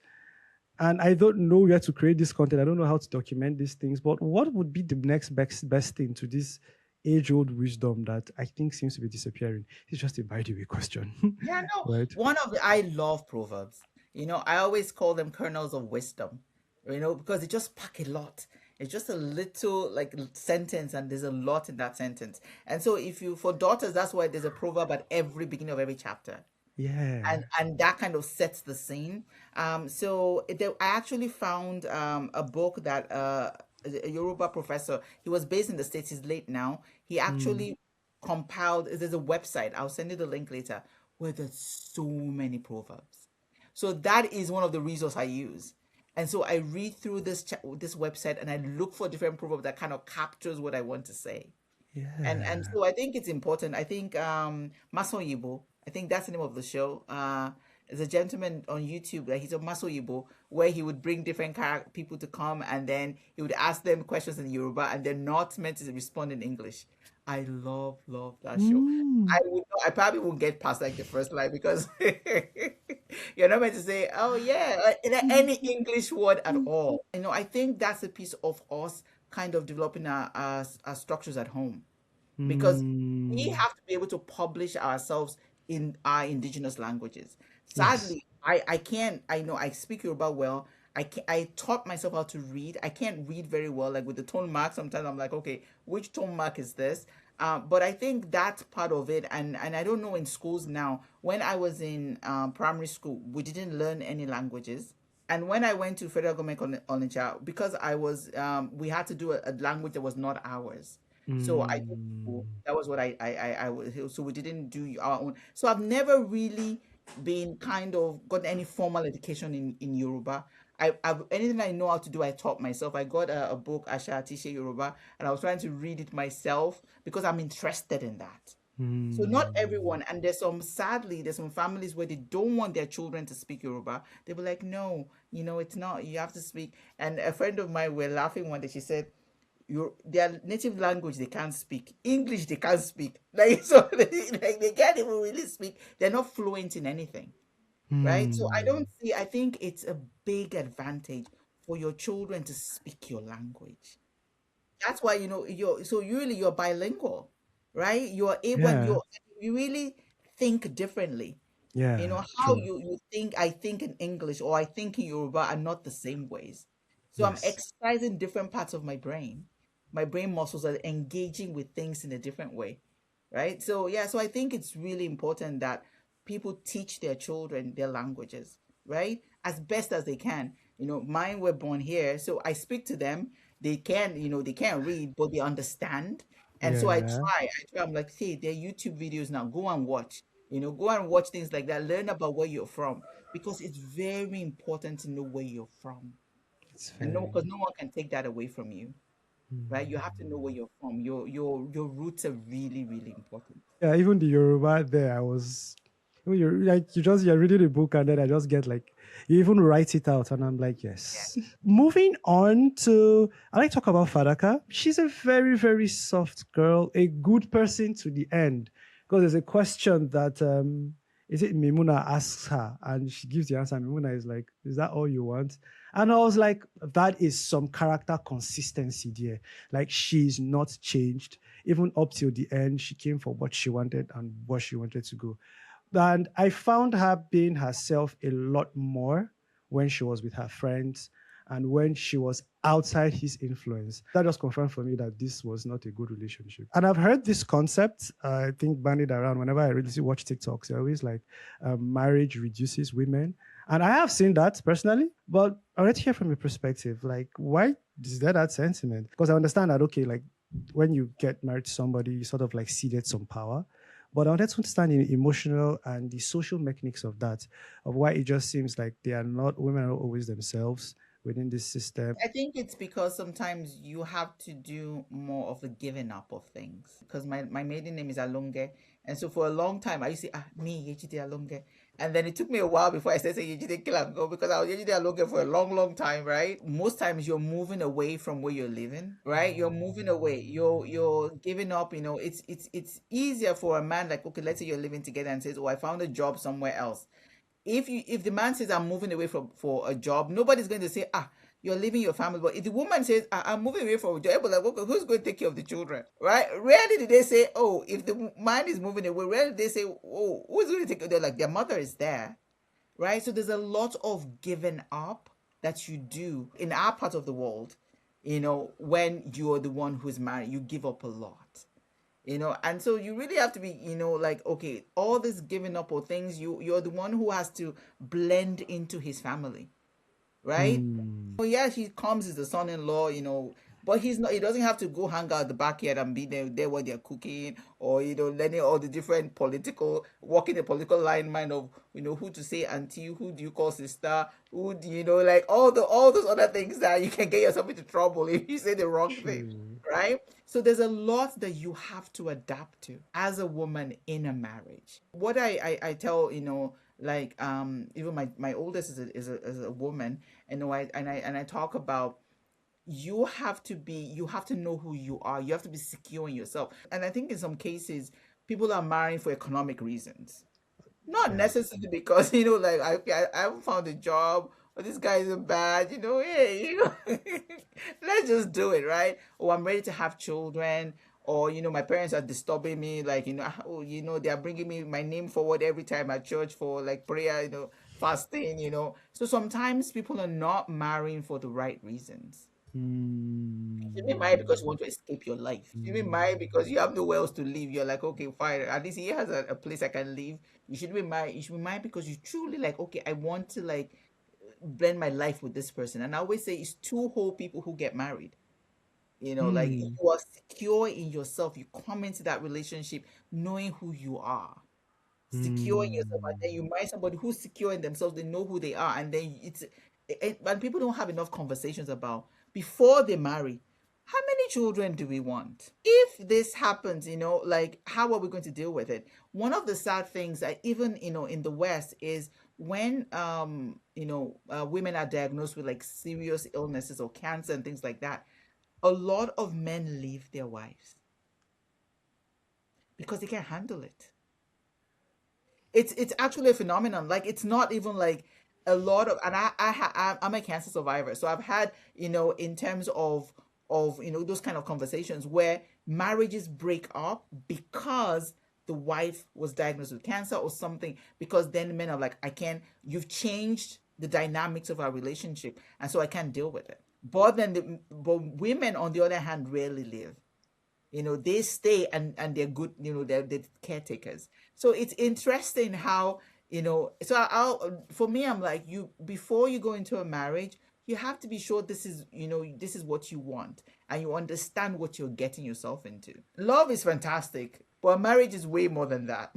And I don't know where to create this content. I don't know how to document these things. But what would be the next best thing to this age old wisdom that I think seems to be disappearing? It's just a by the way question, Yeah, no. right? I love proverbs. I always call them kernels of wisdom, because they just pack a lot. It's just a little, like, sentence, and there's a lot in that sentence. And so, if you, for daughters, that's why there's a proverb at every beginning of every chapter, and Yeah. that kind of sets the scene. I actually found a book that, a Yoruba professor, he was based in the States, he's late now. He Mm. actually compiled, there's a website, I'll send you the link later, where there's so many proverbs. So that is one of the resources I use. And so I read through this website, and I look for different proverbs that kind of captures what I want to say. And Yeah. so I think it's important. I think, Maso Yibo, I think that's the name of the show. There's a gentleman on YouTube that he's a Maso Yibo, where he would bring different people to come, and then he would ask them questions in Yoruba, and they're not meant to respond in English. I love that show. Mm. I probably won't get past like the first line, because you're not meant to say, oh yeah, any English word at all. I think that's a piece of us kind of developing our structures at home, because we Mm. have to be able to publish ourselves in our indigenous languages. Yes. Sadly, I can't. I know I speak Yoruba well. I taught myself how to read. I can't read very well, like with the tone mark. Sometimes I'm like, okay, which tone mark is this? But I think that's part of it. And I don't know in schools now. When I was in primary school, we didn't learn any languages. And when I went to Federal Government Onitsha, because I was, we had to do a language that was not ours. So I did Mm. school. That was what I was. So we didn't do our own. So I've never really been kind of got any formal education in Yoruba. Anything I know how to do, I taught myself. I got a book, Asha Tishe Yoruba, and I was trying to read it myself because I'm interested in that. So not Mm. everyone, and sadly, there's some families where they don't want their children to speak Yoruba. They were like, no, it's not, you have to speak. And a friend of mine, were laughing one day, she said, their native language they can't speak. English they can't speak. Like so like they can't even really speak. They're not fluent in anything. Right? So I Mm. don't see, I think it's a big advantage for your children to speak your language. That's why you're bilingual, right? You're able and Yeah. you really think differently. Yeah. How True. you think, I think in English or I think in Yoruba are not the same ways. So I'm Yes. exercising different parts of my brain. My brain muscles are engaging with things in a different way, right? So yeah, so I think it's really important that people teach their children their languages, right? As best as they can. Mine were born here, so I speak to them. They can't read, but they understand. And so Yeah. I'm like, hey, there are YouTube videos now. Go and watch. Go and watch things like that. Learn about where you're from because it's very important to know where you're from. It's And no, very. because no one can take that away from you, right? You have to know where you're from. Your roots are really, really important. Yeah, even the Yoruba there, I was you're like you're reading a book and then I just get like you even write it out and I'm like, Yeah. yes. Moving on to I like to talk about Fadaka. She's a very, very soft girl, a good person to the end. Because there's a question that is it Mimuna asks her and she gives the answer. Mimuna is like, is that all you want? And I was like, that is some character consistency there. Like she's not changed even up till the end, she came for what she wanted and what she wanted to go. And I found her being herself a lot more when she was with her friends and when she was outside his influence. That just confirmed for me that this was not a good relationship. And I've heard this concept, I think, bandied around whenever I really watch TikToks. They're always like, marriage reduces women. And I have seen that personally, but I want to hear from your perspective. Like, why is there that sentiment? Because I understand that, okay, like when you get married to somebody, you sort of like ceded some power. But I wanted to understand the emotional and the social mechanics of that, of why it just seems like they are not women are not always themselves within this system. I think it's because sometimes you have to do more of the giving up of things. Because my maiden name is Alonge. And so for a long time, I used to say, me, Yejide Alonge. And then it took me a while before I started saying Yejide Kilanko because I was Yejide Alonge for a long, long time, right? Most times you're moving away from where you're living, right? You're moving away. You're giving up, it's easier for a man like, okay, let's say you're living together and says, oh, I found a job somewhere else. If the man says I'm moving away from for a job, nobody's going to say, you're leaving your family. But if the woman says, I'm moving away from a job, like, okay, who's going to take care of the children? Right? Rarely do they say, oh, if the man is moving away, rarely do they say, oh, who's going to take care? They're like, their mother is there. Right? So there's a lot of giving up that you do in our part of the world, when you're the one who's married, you give up a lot. And so you really have to be, like, okay, all this giving up or things, you're the one who has to blend into his family, right? Hmm. Oh yeah, he comes as the son-in-law, but he doesn't have to go hang out the backyard and be there while they're cooking, or learning all the different walking the political line mind of who to say auntie, who do you call sister, who do like all those other things that you can get yourself into trouble if you say the wrong thing, True. right? So there's a lot that you have to adapt to as a woman in a marriage. What I tell, like, even my oldest is a woman, and I talk about, you have to know who you are. You have to be secure in yourself. And I think in some cases, people are marrying for economic reasons. Not Yeah. necessarily because, like, I haven't found a job, or this guy isn't bad, hey, let's just do it, right? Or I'm ready to have children, or, my parents are disturbing me, like, oh, they are bringing me my name forward every time at church for like prayer, fasting, So sometimes people are not marrying for the right reasons. You should be married because Mm, you want to escape your life. You should be married because mm, you have nowhere else to live. You're like, okay, fine. At least he has a place I can live. You should be married. You should be married because you truly like, okay, I want to like blend my life with this person. And I always say it's two whole people who get married. Like mm, you are secure in yourself. You come into that relationship knowing who you are, secure in yourself, and then you mm, marry somebody who's secure in themselves. They know who they are, and then and people don't have enough conversations about before they marry. How many children do we want? If this happens, like how are we going to deal with it? One of the sad things that even in the West is when women are diagnosed with like serious illnesses or cancer and things like that, a lot of men leave their wives because they can't handle it. It's actually a phenomenon. Like it's not even like a lot of, and I'm a cancer survivor, so I've had in terms of those kind of conversations where marriages break up because the wife was diagnosed with cancer or something, because then men are like, I can't, you've changed the dynamics of our relationship, and so I can't deal with it. But women on the other hand rarely live. They stay, and they're good, they're caretakers. So it's interesting how, so I'll for me, I'm like, you before you go into a marriage, you have to be sure this is what you want, and you understand what you're getting yourself into. Love is fantastic, but marriage is way more than that.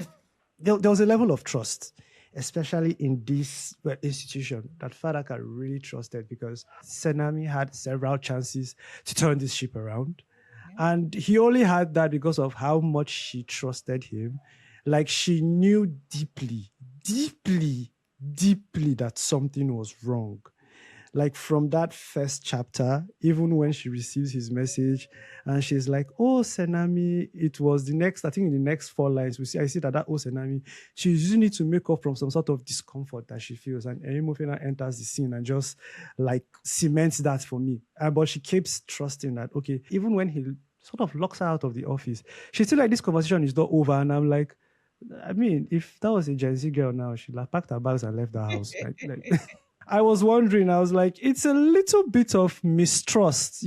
there was a level of trust, especially in this institution, that Fadaka really trusted because Senami had several chances to turn this ship around. Yeah. And he only had that because of how much she trusted him. Like she knew deeply, deeply, deeply that something was wrong. Like from that first chapter, even when she receives his message and she's like, oh, Senami, it was the next, I think in the next four lines, I see that oh, Senami, she's using it to make up from some sort of discomfort that she feels. And Erimofena enters the scene and just like cements that for me. But she keeps trusting that, okay, even when he sort of locks her out of the office, she's still like, this conversation is not over. And I'm like, I mean, if that was a Gen Z girl now, she'd have packed her bags and left the house. Like I was wondering, I was like, it's a little bit of mistrust,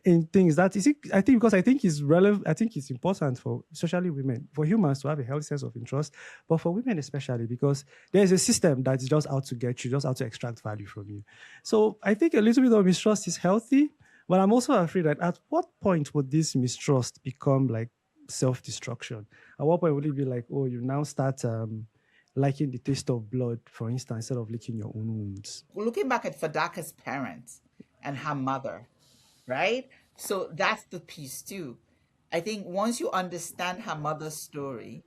in things that is it, I think because I think it's relevant, I think it's important for especially women, for humans to have a healthy sense of interest, but for women especially, because there's a system that is just out to get you, just out to extract value from you. So I think a little bit of mistrust is healthy, but I'm also afraid that at what point would this mistrust become like self-destruction? At what point would it be like, oh, you now start liking the taste of blood, for instance, instead of licking your own wounds? Looking back at Fadaka's parents and her mother, right? So that's the piece too. I think once you understand her mother's story,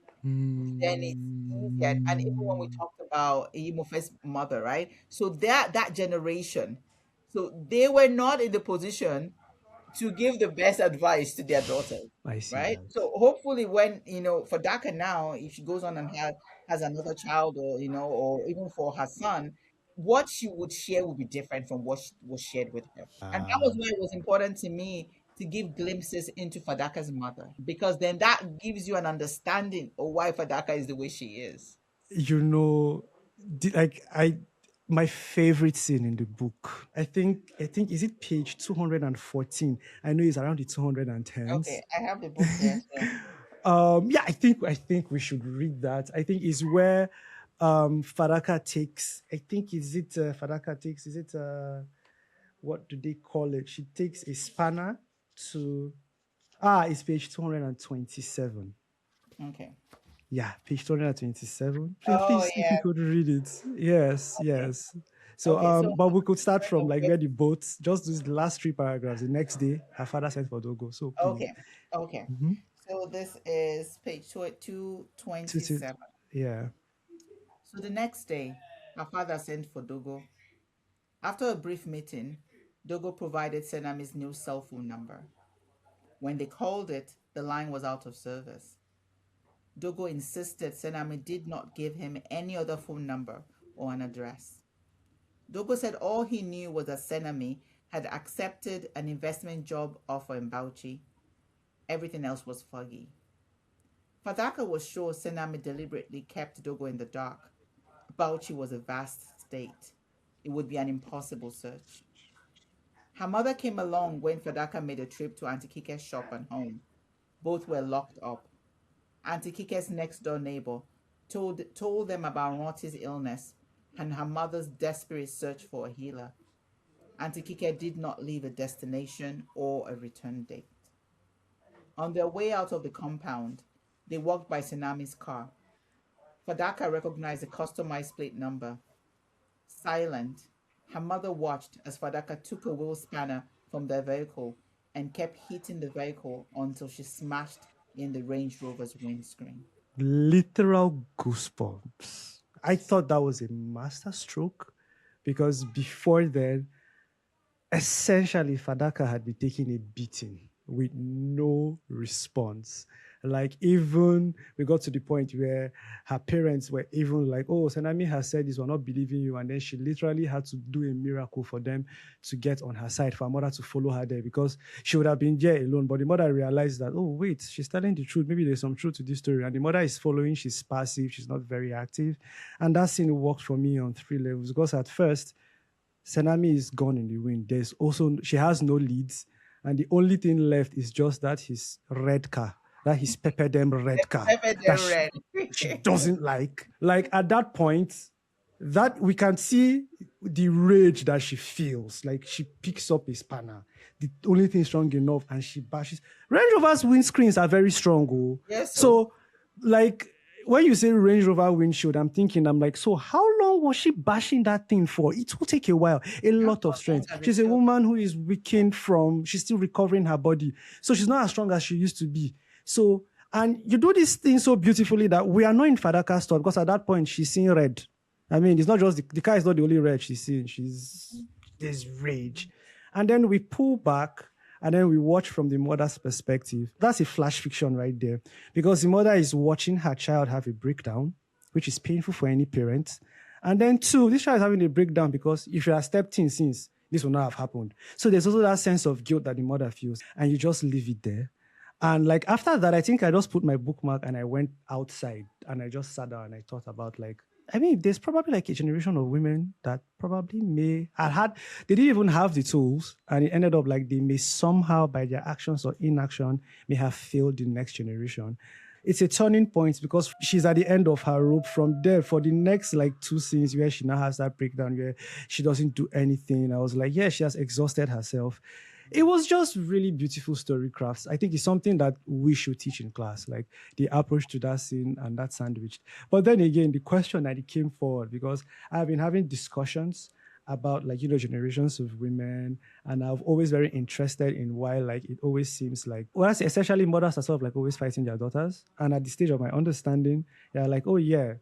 then it's easier. And even when we Mm, talked about Iyimofe's mother, right? So that generation, so they were not in the position to give the best advice to their daughters, I see right? that. So hopefully, when for Daka now, if she goes on and has another child, or or even for her son, what she would share would be different from what was shared with her. And that was why it was important to me to give glimpses into Fadaka's mother, because then that gives you an understanding of why Fadaka is the way she is. you know, like my favorite scene in the book. I think is it page 214. I know it's around the Okay, 210s. I have the book here. So Yeah, I think we should read that. I think is where Fadaka takes, I think is it Fadaka takes, is it what do they call it? She takes a spanner to, it's page 227. okay. Yeah, page 227. Oh Please, if you yeah. could read it. Yes, Okay. yes. So, Okay. So but we could start from like okay. where the boat, just these last three paragraphs. The next day, her father sent for Dogo. So please. Okay. Okay. Mm-hmm. So this is page Two, two, 227. yeah. So the next day, her father sent for Dogo. After a brief meeting, Dogo provided Senami's new cell phone number. When they called it, the line was out of service. Dogo insisted Senami did not give him any other phone number or an address. Dogo said all he knew was that Senami had accepted an investment job offer in Bauchi. Everything else was foggy. Fadaka was sure Senami deliberately kept Dogo in the dark, Bauchi was a vast state. It would be an impossible search. Her mother came along when Fadaka made a trip to Auntie Kike's shop and home. Both were locked up. Auntie Kike's next door neighbor told them about Roti's illness and her mother's desperate search for a healer. Auntie Kike did not leave a destination or a return date. On their way out of the compound, they walked by Senami's car. Fadaka recognized the customized plate number. Silent, her mother watched as Fadaka took a wheel spanner from their vehicle and kept hitting the vehicle until she smashed in the Range Rover's windscreen. Literal goosebumps. I thought that was a master stroke because before then, essentially Fadaka had been taking a beating with no response. Like even we got to the point where her parents were even like, "Oh, Senami has said this, we're not believing you," and then she literally had to do a miracle for them to get on her side, for her mother to follow her there because she would have been there alone. But the mother realized that, oh wait, she's telling the truth. Maybe there's some truth to this story, and the mother is following. She's passive. She's not very active, and that scene worked for me on three levels because at first Senami is gone in the wind. There's also she has no leads, and the only thing left is just that his red car, that his pepper them red car Pepper that them red. she doesn't like. Like at that point, that we can see the rage that she feels. Like she picks up a spanner, the only thing strong enough, and she bashes. Range Rover's windscreens are very strong, oh. Yes, so So, like when you say Range Rover windshield, I'm like, so how long was she bashing that thing for? It will take a while, a that's lot how of songs strength. have been She's a built. woman who is weakened from, she's still recovering her body. So she's not as strong as she used to be. So, and you do this thing so beautifully that we are not in Fadaka's store because at that point she's seeing red. I mean, it's not just the car is not the only red she's seeing. There's rage. And then we pull back and then we watch from the mother's perspective. That's a flash fiction right there because the mother is watching her child have a breakdown, which is painful for any parent. And then two, this child is having a breakdown because if you had stepped in since, this would not have happened. So there's also that sense of guilt that the mother feels, and you just leave it there. And like after that, I think I just put my bookmark and I went outside and I just sat down and I thought about like, I mean, there's probably like a generation of women that probably may had they didn't even have the tools, and it ended up like they may somehow by their actions or inaction may have failed the next generation. It's a turning point because she's at the end of her rope. From there, for the next like two scenes where she now has that breakdown where she doesn't do anything, I was like, yeah, she has exhausted herself. It was just really beautiful story crafts. I think it's something that we should teach in class, like the approach to that scene and that sandwich. But then again, the question that it came forward because I've been having discussions about like generations of women, and I've always very interested in why like it always seems like well, I say essentially mothers are sort of like always fighting their daughters, and at the stage of my understanding, they're like, oh yeah,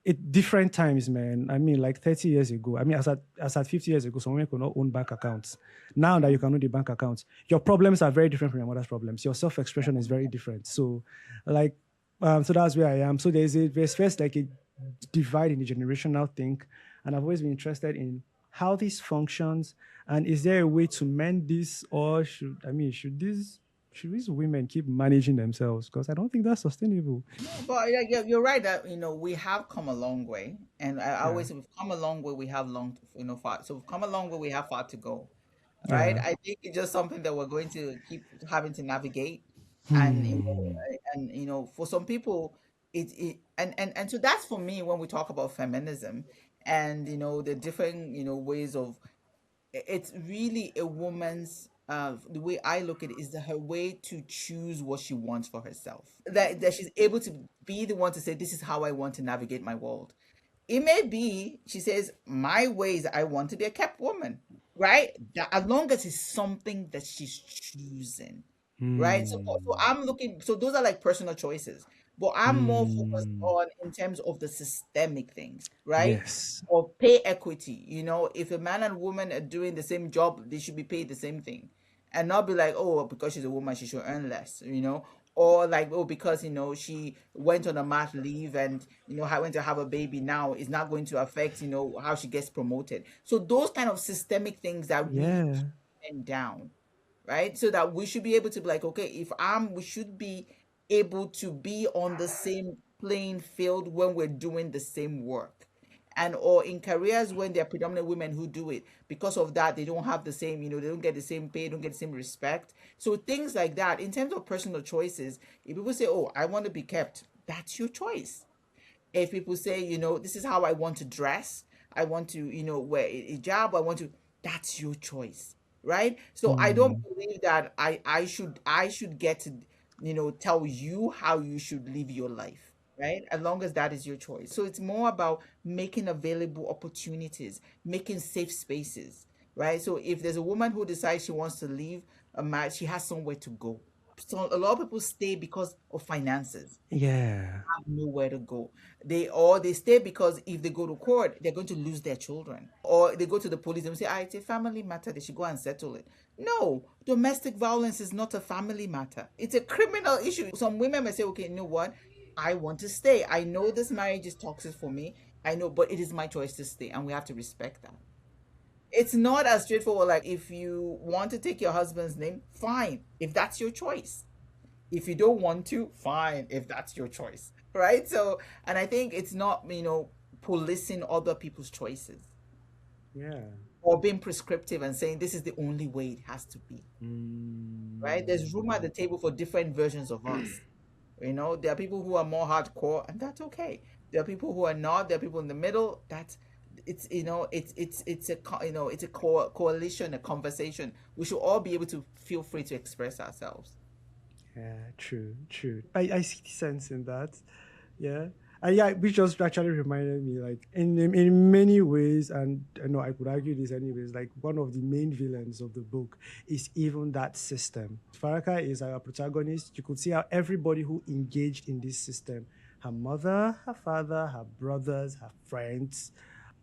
it different times, man. I mean, like 30 years ago. I mean, as at 50 years ago, some women could not own bank accounts. Now that you can own the bank accounts, your problems are very different from your mother's problems. Your self-expression is very different. So, like, so that's where I am. So there's first like a divide in the generational thing, and I've always been interested in how this functions, and is there a way to mend this, or should these women keep managing themselves? Because I don't think that's sustainable. No, but yeah, you're right that we have come a long way, and I Yeah, always say we've come a long way. We have long, far. So we've come a long way. We have far to go, right? yeah. I think it's just something that we're going to keep having to navigate, and Hmm. for some people, and so that's for me when we talk about feminism, and the different ways of it's really a woman's the way I look at it is that her way to choose what she wants for herself, that she's able to be the one to say, this is how I want to navigate my world. It may be she says, my ways, I want to be a kept woman, right? That, as long as it's something that she's choosing, right? So Hmm. I'm looking, so those are like personal choices, but I'm more focused Hmm. on in terms of the systemic things, right? Yes. Or pay equity. If a man and woman are doing the same job, they should be paid the same thing, and not be like, oh, because she's a woman, she should earn less. Or like, oh, because she went on a mat leave and went to have a baby, now is not going to affect how she gets promoted. So those kind of systemic things that really keep Yeah. men down, right? So that we should be able to be like, okay, if we should be able to be on the same playing field when we're doing the same work. And or in careers when they're predominant women who do it, because of that they don't have the same, they don't get the same pay, don't get the same respect. So things like that. In terms of personal choices, if people say, oh, I want to be kept, that's your choice. If people say, this is how I want to dress, I want to, wear a hijab, I want to, that's your choice, right? So I don't Mm. believe that I should get to, tell you how you should live your life, right? As long as that is your choice. So it's more about making available opportunities, making safe spaces, right? So if there's a woman who decides she wants to leave a marriage, she has somewhere to go. So a lot of people stay because of finances, Yeah. nowhere to go. They stay because if they go to court, they're going to lose their children. Or they go to the police and say, it's a family matter, they should go and settle it. No, domestic violence is not a family matter. It's a criminal issue. Some women may say, okay, you know what? I want to stay. I know this marriage is toxic for me. I know, but it is my choice to stay, and we have to respect that. It's not as straightforward like if you want to take your husband's name, fine, if that's your choice. If you don't want to, fine, if that's your choice, right? So, and I think it's not, policing other people's choices Yeah. or being prescriptive and saying this is the only way it has to be, right? There's room at the Mm. table for different versions of us. There are people who are more hardcore, and that's okay. There are people who are not. There are people in the middle. That's it's it's a coalition, a conversation. We should all be able to feel free to express ourselves. Yeah, true, true. I see the sense in that. Yeah. And yeah, which just actually reminded me, like in many ways, and I know I could argue this anyways, like one of the main villains of the book is even that system. Faraka is our protagonist. You could see how everybody who engaged in this system, her mother, her father, her brothers, her friends,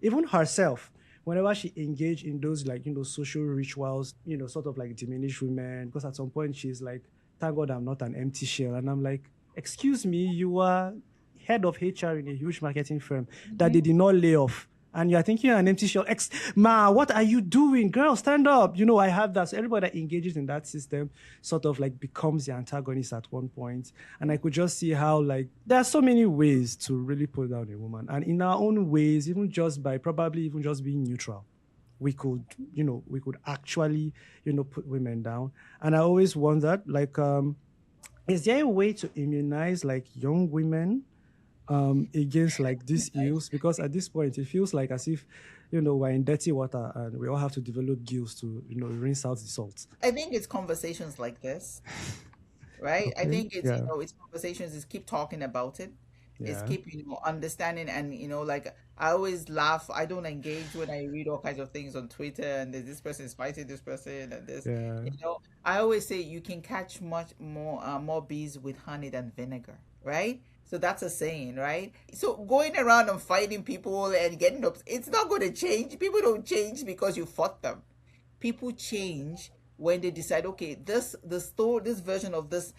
even herself, whenever she engaged in those like social rituals, sort of like diminish women, because at some point she's like, thank God I'm not an empty shell. And I'm like, excuse me, you are head of HR in a huge marketing firm that they Mhm. did not lay off. And you're thinking you're an empty shell. Ma, what are you doing? Girl, stand up. I have that. So everybody that engages in that system sort of like becomes the antagonist at one point. And I could just see how like there are so many ways to really put down a woman. And in our own ways, even just by probably even just being neutral, we could actually put women down. And I always wondered, like, is there a way to immunize like young women against like these ills? Because at this point it feels like as if we're in dirty water and we all have to develop gills to rinse out the salt. I think it's conversations like this, right? I Okay. think it's, Yeah. it's conversations, is keep talking about it. It's Yeah. keep, understanding, and, like I always laugh. I don't engage when I read all kinds of things on Twitter and there's this person is fighting this person and this, Yeah. I always say you can catch much more bees with honey than vinegar, right? So that's a saying, right? So going around and fighting people and getting up, it's not going to change. People don't change because you fought them. People change when they decide, okay, this story, this version of this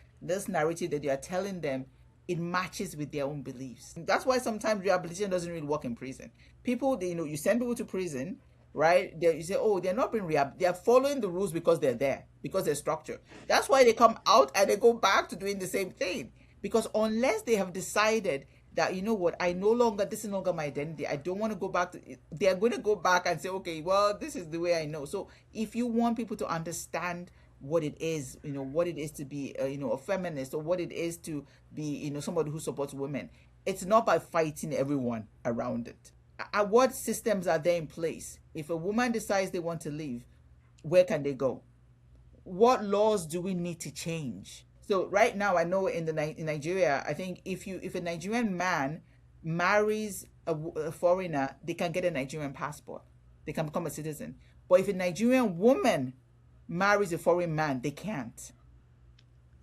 narrative that you are telling them, it matches with their own beliefs. That's why sometimes rehabilitation doesn't really work in prison. People, you send people to prison, right? You say, oh, they're not being rehab, they're following the rules because they're there, because they're structured. That's why they come out and they go back to doing the same thing. Because unless they have decided that, you know what, I no longer, this is no longer my identity, I don't want to go back to it, they're going to go back and say, okay, well, this is the way I know. So if you want people to understand what it is, what it is to be a feminist, or what it is to be, somebody who supports women, it's not by fighting everyone around it. What systems are there in place? If a woman decides they want to leave, where can they go? What laws do we need to change? So right now, I know in Nigeria, I think if a Nigerian man marries a foreigner, they can get a Nigerian passport, they can become a citizen. But if a Nigerian woman marries a foreign man, they can't.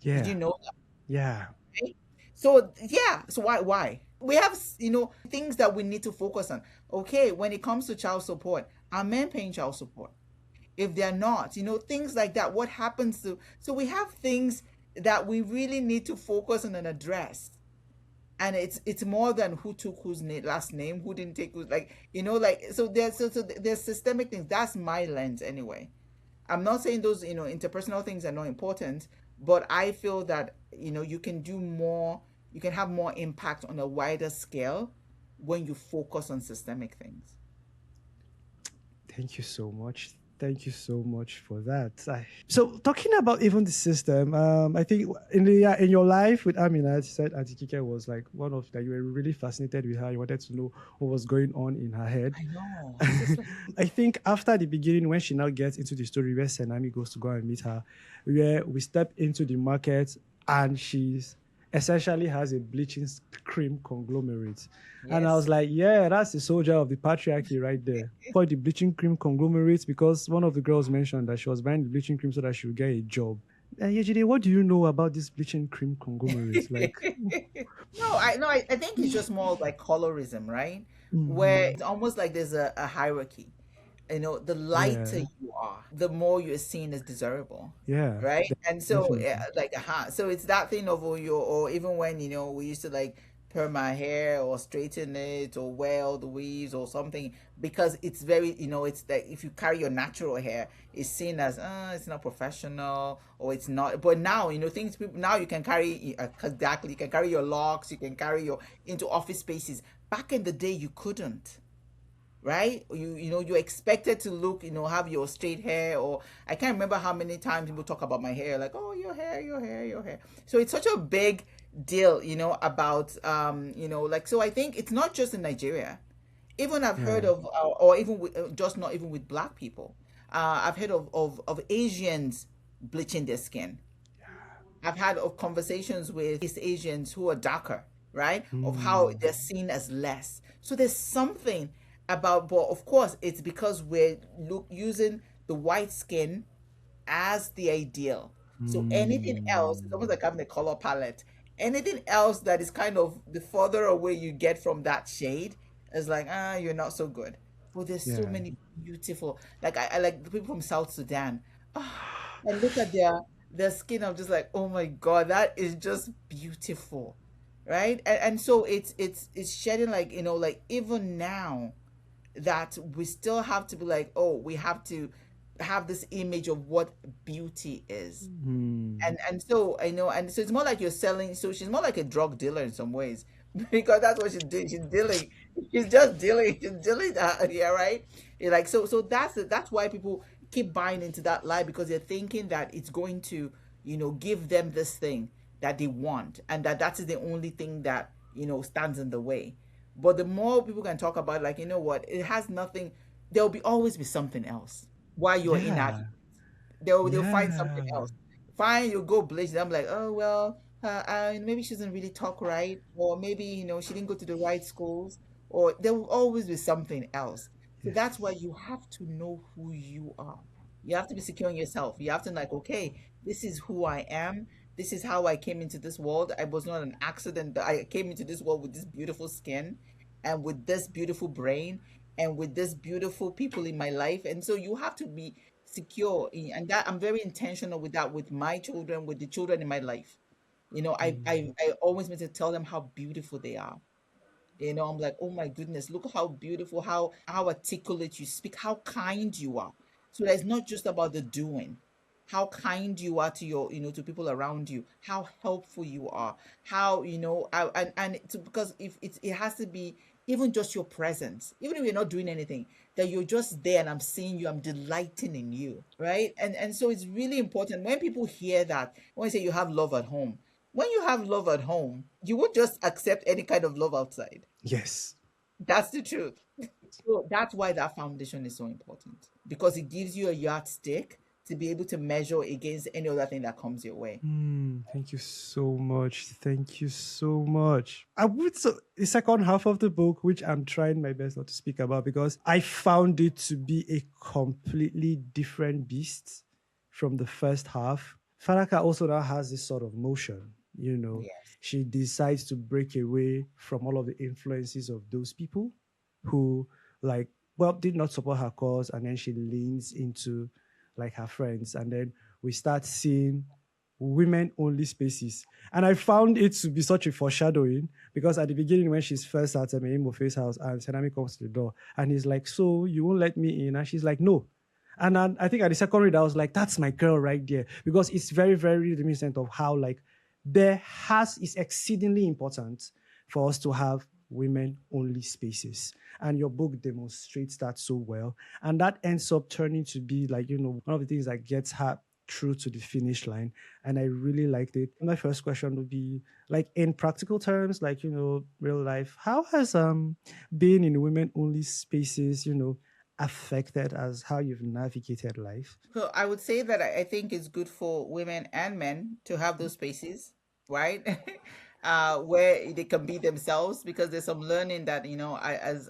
Did you Yeah. know that? Yeah. Right? So yeah, so why we have things that we need to focus on. Okay, when it comes to child support, are men paying child support? If they're not, things like that, what happens to, so we have things that we really need to focus on and address. And it's more than who took whose last name, who didn't take who's, like, like, so there's systemic things. That's my lens anyway. I'm not saying those, interpersonal things are not important, but I feel that, you can do more, you can have more impact on a wider scale when you focus on systemic things. Thank you so much. Thank you so much for that. So talking about even the system, I think in your life with Amina, you said Auntie Kike was like one of that you were really fascinated with her. You wanted to know what was going on in her head. I know. I was just like, I think after the beginning, when she now gets into the story where Senami goes to go and meet her, where we step into the market and she's essentially has a bleaching cream conglomerate. And I was yes. like, yeah, that's the soldier of the patriarchy right there. For the bleaching cream conglomerates, because one of the girls mentioned that she was buying the bleaching cream so that she would get a job. Yejide, what do you know about this bleaching cream conglomerate? Like, No, I think it's just more like colorism, right? Where mhm, it's almost like there's a hierarchy. The lighter yeah, you are, the more you're seen as desirable, yeah, right? And so definitely. like so it's that thing of, or even when we used to like perm my hair or straighten it or wear all the weaves or something, because it's very, it's like if you carry your natural hair, it's seen as it's not professional, or it's not. But now, things, people now, you can carry exactly, you can carry your locks, you can carry your into office spaces. Back in the day, you couldn't, right? You're expected to look, have your straight hair. Or I can't remember how many times people talk about my hair, like, oh, your hair, your hair, your hair. So it's such a big deal, about like, so I think it's not just in Nigeria. Even I've heard Yeah. of, or even with, just not even with black people. I've heard of Asians bleaching their skin. I've had of conversations with East Asians who are darker, right? Of how Mm, they're seen as less. So there's something about, but of course, it's because we're using the white skin as the ideal. So anything else, it's almost mm, like having a color palette. Anything else that is kind of the further away you get from that shade is like, you're not so good. But there's so yeah. many beautiful, like I like the people from South Sudan. Ah, I look at their skin, I'm just like, oh my God, that is just beautiful. Right? And so it's shedding, like, like even now that we still have to be like, oh, we have to have this image of what beauty is. Mm, And so I know, and so it's more like you're selling. So she's more like a drug dealer in some ways, because that's what she's doing. She's dealing. She's just dealing. She's dealing that. Yeah, right. Like, so that's why people keep buying into that lie, because they're thinking that it's going to, give them this thing that they want, and that is the only thing that, stands in the way. But the more people can talk about, like, you know what, it has nothing. There'll be always be something else while you're inadequate. yeah. They'll find something Yeah. else. Fine, you go bleach. I'm like, oh well, maybe she doesn't really talk right, or maybe she didn't go to the right schools, or there will always be something else. So that's why Yes. you have to know who you are. You have to be secure in yourself. You have to, like, okay, this is who I am. This is how I came into this world. I was not an accident. I came into this world with this beautiful skin and with this beautiful brain and with this beautiful people in my life. And so you have to be secure and that I'm very intentional with that, with my children, with the children in my life. Mm, I always meant to tell them how beautiful they are. I'm like, oh my goodness, look how beautiful, how articulate you speak, how kind you are. So that it's not just about the doing, how kind you are to your, to people around you, how helpful you are, how, because if it has to be even just your presence, even if you're not doing anything, that you're just there and I'm seeing you, I'm delighting in you, right? And so it's really important when people hear that, when you say you have love at home. When you have love at home, you won't just accept any kind of love outside. yes. That's the truth. So that's why that foundation is so important, because it gives you a yardstick to be able to measure against any other thing that comes your way. Thank you so much. Thank you so much. I would so the second half of the book, which I'm trying my best not to speak about because I found it to be a completely different beast from the first half. Fadaka also now has this sort of motion, Yes. she decides to break away from all of the influences of those people who like did not support her cause, and then she leans into like her friends, and then we start seeing women only spaces. And I found it to be such a foreshadowing because at the beginning, when she's first at Meimo's house and Senami comes to the door and he's like, so you won't let me in? And she's like, no. And then I think at the second read, I was like, that's my girl right there. Because it's very, very reminiscent of how like it's exceedingly important for us to have women only spaces. And your book demonstrates that so well. And that ends up turning to be like, one of the things that gets her through to the finish line. And I really liked it. My first question would be like in practical terms, like, real life, how has being in women only spaces, affected as how you've navigated life? So I would say that I think it's good for women and men to have those spaces, right? Where they can be themselves, because there's some learning that, as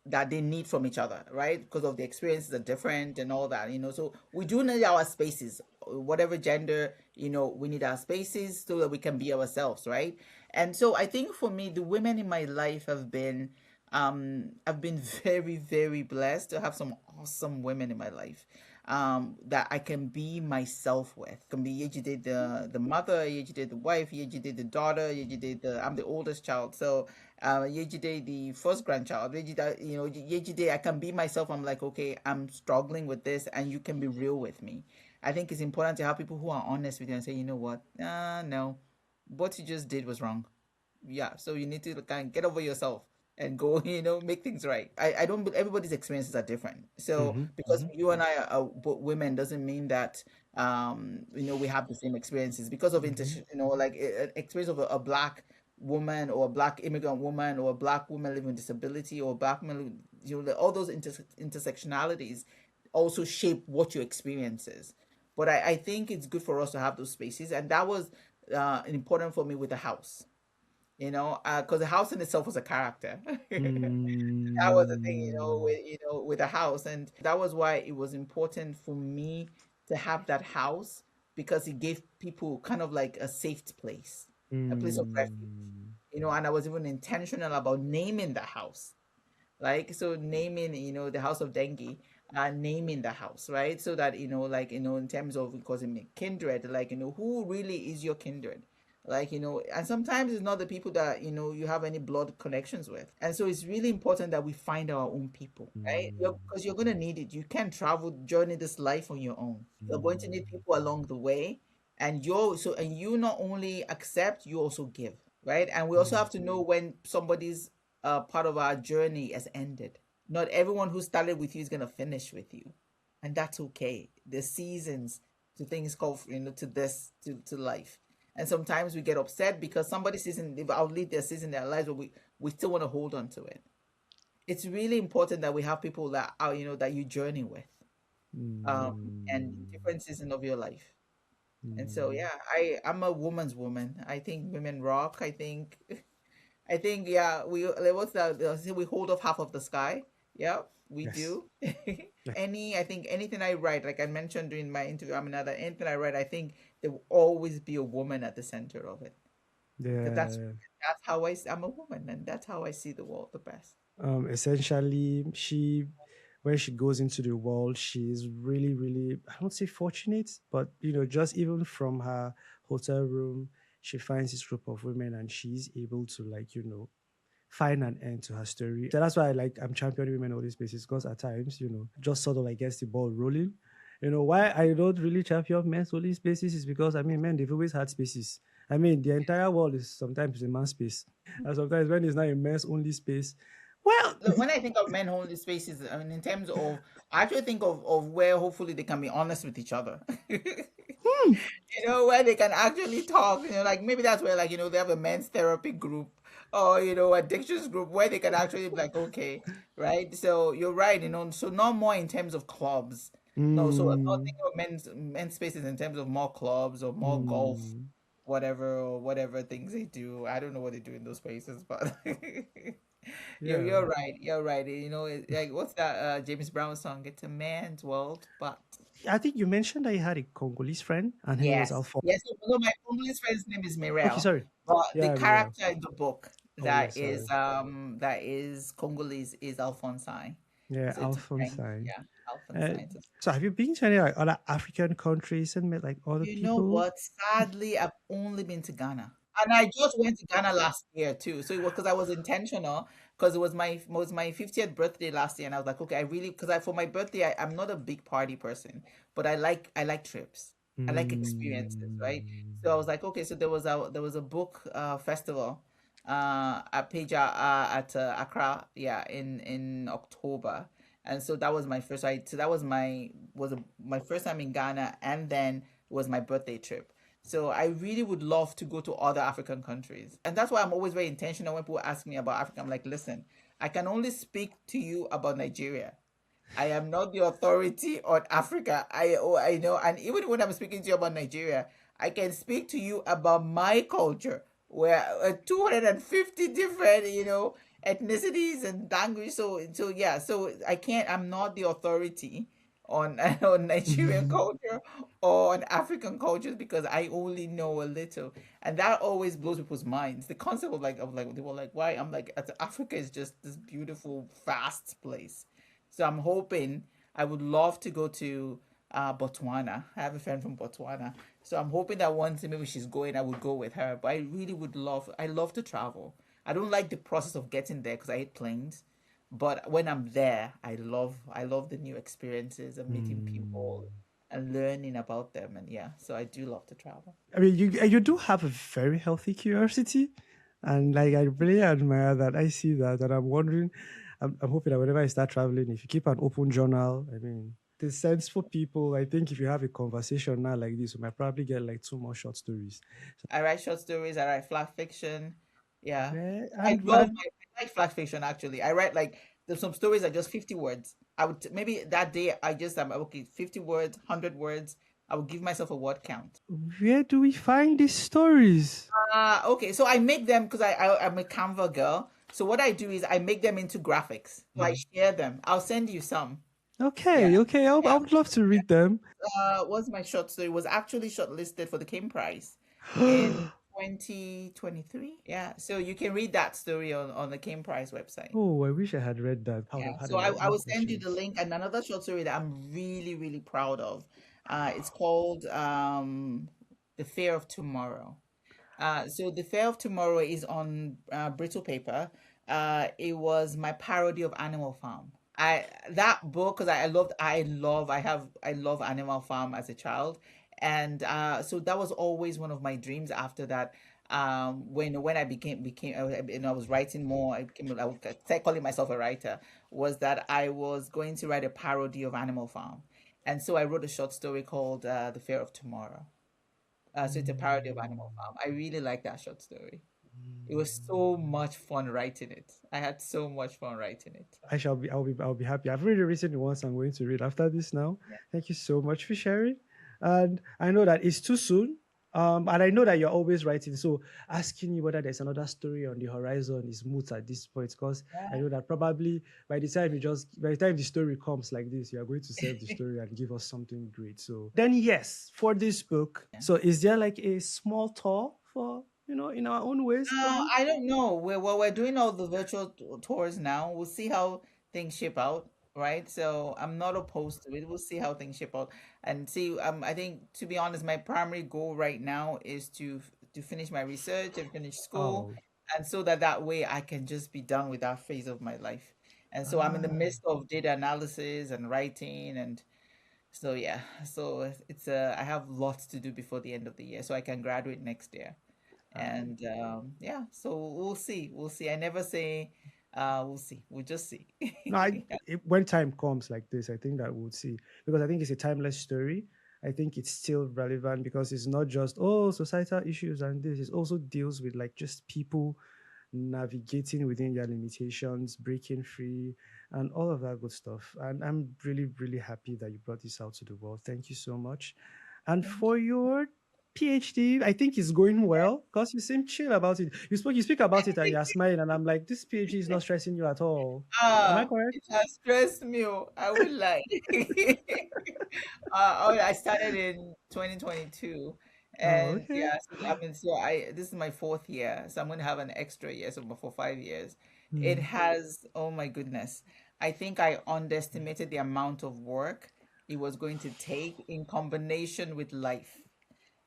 that they need from each other, right? Because of the experiences are different and all that, so we do need our spaces, whatever gender, we need our spaces so that we can be ourselves, right? And so I think for me, the women in my life I've been very, very blessed to have some awesome women in my life, that I can be myself with. Can be Yejide the mother, Yejide the wife, Yejide the daughter, Yejide the I'm the oldest child, so Yejide the first grandchild, Yejide, Yejide, I can be myself. I'm like, okay, I'm struggling with this, and you can be real with me. I think it's important to have people who are honest with you and say, you know what, no, what you just did was wrong. Yeah, so you need to kind of get over yourself and go, make things right. I don't, everybody's experiences are different, so Mm-hmm, because mm-hmm, you and I are both women doesn't mean that we have the same experiences, because of mm-hmm, like experience of a black woman, or a black immigrant woman, or a black woman living with disability, or a black woman, all those intersectionalities also shape what your experience is. But I think it's good for us to have those spaces, and that was important for me with the house, because the house in itself was a character. That was the thing, mm, with the house, and that was why it was important for me to have that house, because it gave people kind of like a safe place, a place of refuge, mm, and I was even intentional about naming the house, like, so naming, the house of dengue, naming the house, right? So that, like, in terms of, because it mean kindred, like, who really is your kindred, like, and sometimes it's not the people that, you have any blood connections with, and so it's really important that we find our own people, right? mm, Because you're going to need it. You can't travel journey this life on your own. You're going to need mm, people along the way, and you not only accept, you also give, right? And we also mm, have to know when somebody's part of our journey has ended. Not everyone who started with you is going to finish with you, and that's okay. There's seasons to things called, to this, to life. And sometimes we get upset because somebody season, they've outlived their season, their lives, but we still want to hold on to it. It's really important that we have people that are, that you journey with, and mm, different season of your life. And so, mm. yeah, I'm a woman's woman. I think women rock. I think, yeah, what's that? They say we hold off half of the sky. Yeah, we Yes. do. Yeah. I think anything I write, like I mentioned during my interview, that anything I write, I think there will always be a woman at the center of it, because Yeah. that's how I'm a woman, and that's how I see the world the best. Essentially, when she goes into the world, she is really, really, I don't say fortunate, but just even from her hotel room, she finds this group of women and she's able to like, find an end to her story. So that's why I'm championing women in all these spaces, because at times, just sort of like gets the ball rolling. Why I don't really champion men's only spaces is because I mean men, they've always had spaces. I mean the entire world is sometimes a man's space. And sometimes when it's not a men's only space, well, Look, when I think of men holding spaces, I mean, in terms of, I actually think of where hopefully they can be honest with each other. hmm, Where they can actually talk, like maybe that's where, like, they have a men's therapy group, or, addictions group, where they can actually be like, okay, right? So you're right, so not more in terms of clubs. No, so I'm not mm, thinking of men's spaces in terms of more clubs or more golf, mm, whatever, or whatever things they do. I don't know what they do in those spaces, but yeah. you're right. You're right. Like, what's that James Brown song? It's a man's world, but I think you mentioned that you had a Congolese friend and he was yes, Alpha. yes. So my Congolese friend's name is Okay, Mirel, sorry. but the Yeah, Mira. character in the book Oh yeah, that is sorry. Congolese is Alphonsine. Yeah, So it's a French, Alphonsine. yeah, Uh, Alphonsine. so have you been to any like other African countries and met like other You know people? what? Sadly, I've only been to Ghana, and I just went to Ghana last year too. So it was because I was intentional, because it was my 50th birthday last year, and I was like, okay, I really, because for my birthday, I'm not a big party person, but I like trips, I like experiences, right? Mm, So I was like, okay, so there was a book festival at Peja at Accra, yeah, in October. And so that was my first. So that was my first time in Ghana, and then was my birthday trip. So I really would love to go to other African countries, and that's why I'm always very intentional when people ask me about Africa. I'm like, listen, I can only speak to you about Nigeria. I am not the authority on Africa. I know, and even when I'm speaking to you about Nigeria, I can speak to you about my culture, where 250 different, ethnicities and language. So yeah, so I can't. I'm not the authority on on Nigerian culture or on African cultures because I only know a little, and that always blows people's minds. The concept of like they were like, why? I'm like, Africa is just this beautiful, vast place. So I'm hoping I would love to go to Botswana. I have a friend from Botswana. So I'm hoping that once maybe she's going, I would go with her. But I really would I love to travel. I don't like the process of getting there because I hate planes. But when I'm there, I love the new experiences of meeting Hmm. people and learning about them. And yeah, so I do love to travel. I mean, you do have a very healthy curiosity, and like I really admire that. I see that, and I'm wondering, I'm hoping that whenever I start traveling, if you keep an open journal, I mean, the sense for people. I think if you have a conversation now like this, we might probably get like two more short stories. I write short stories. I write flat fiction. Yeah, Yeah, I and love I like flat fiction actually. I write like there's some stories are just 50 words. I would maybe that day I just am okay 50 words, 100 words. I would give myself a word count. where do we find these stories? Okay, so I make them because I'm a Canva girl. So what I do is I make them into graphics. So I share them. I'll send you some. Yeah, Okay, okay, I yeah. would love to read them. What's my short story was actually shortlisted for the King Prize in 2023. Yeah, so you can read that story on the King Prize website. Oh, I wish I had read that. I would Yeah, have had so a I lot more will send you the questions. link and another short story that I'm really, really proud of. It's called The Fear of Tomorrow. So The Fear of Tomorrow is on brittle paper. It was my parody of Animal Farm. I that book because I love Animal Farm as a child, and so that was always one of my dreams. After that, when I became I was writing more. I would start calling myself a writer. Was that I was going to write a parody of Animal Farm, and so I wrote a short story called The Fear of Tomorrow. So it's a parody of Animal Mm. Farm. I really like that short story. It was so much fun writing it. I had so much fun writing it. I'll be happy. I've already written the ones I'm going to read after this now. Thank you so much for sharing. And I know that it's too soon. And I know that you're always writing. So asking you whether there's another story on the horizon is moot at this point because I know that probably by the time the story comes like this, you are going to save the story and give us something great. So then yes, for this book. Yeah. So is there like a small tour for in our own ways planned? I don't know. We're doing all the virtual tours now. We'll see how things shape out, right? So I'm not opposed to it. We'll see how things shape out and see. I think to be honest, my primary goal right now is to finish my research and finish school, Oh. and so that way I can just be done with that phase of my life. And so I'm in the Ah. midst of data analysis and writing, and so yeah. So it's I have lots to do before the end of the year, so I can graduate next year. Ah. And yeah, so we'll see. We'll see. I never say we'll see. We'll just see. No, when time comes like this, I think that we'll see because I think it's a timeless story. I think it's still relevant because it's not just societal issues and this. It also deals with like just people navigating within their limitations, breaking free, and all of that good stuff. And I'm really, really happy that you brought this out to the world. Thank you so much. And Thank for you. your PhD, I think it's going well because you seem chill about it. You speak about it and you're smiling, and I'm like, this PhD is not stressing you at all. Am I correct? It has stressed me. Oh, I will lie. I started in 2022, Oh, and okay. yeah, so, I mean, this is my fourth year, so I'm going to have an extra year, so for 5 years. It Hmm. has, oh my goodness, I think I underestimated the amount of work it was going to take in combination with life.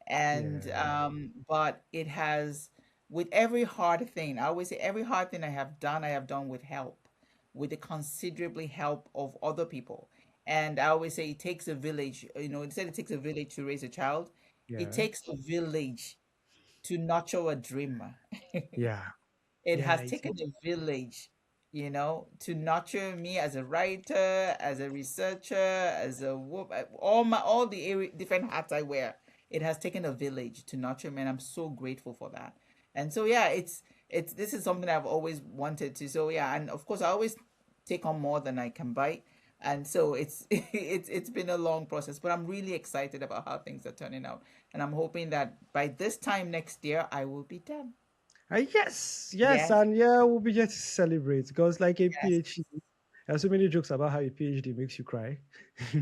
And Yeah. but it has, with every hard thing, I always say every hard thing I have done with help, with the considerably help of other people. And I always say it takes a village, it said it takes a village to raise a child. It Yeah. takes a village to nurture a dreamer. Yeah. It Yeah, has it taken is. a village, to nurture me as a writer, as a researcher, as a all the different hats I wear. It has taken a village to nurture me, and I'm so grateful for that. And so yeah, it's this is something I've always wanted to. So yeah, and of course I always take on more than I can bite. And so it's been a long process, but I'm really excited about how things are turning out. And I'm hoping that by this time next year I will be done. Yes, yes, Yes. and yeah, we'll be here to celebrate because, like a Yes. PhD, there are so many jokes about how a PhD makes you cry.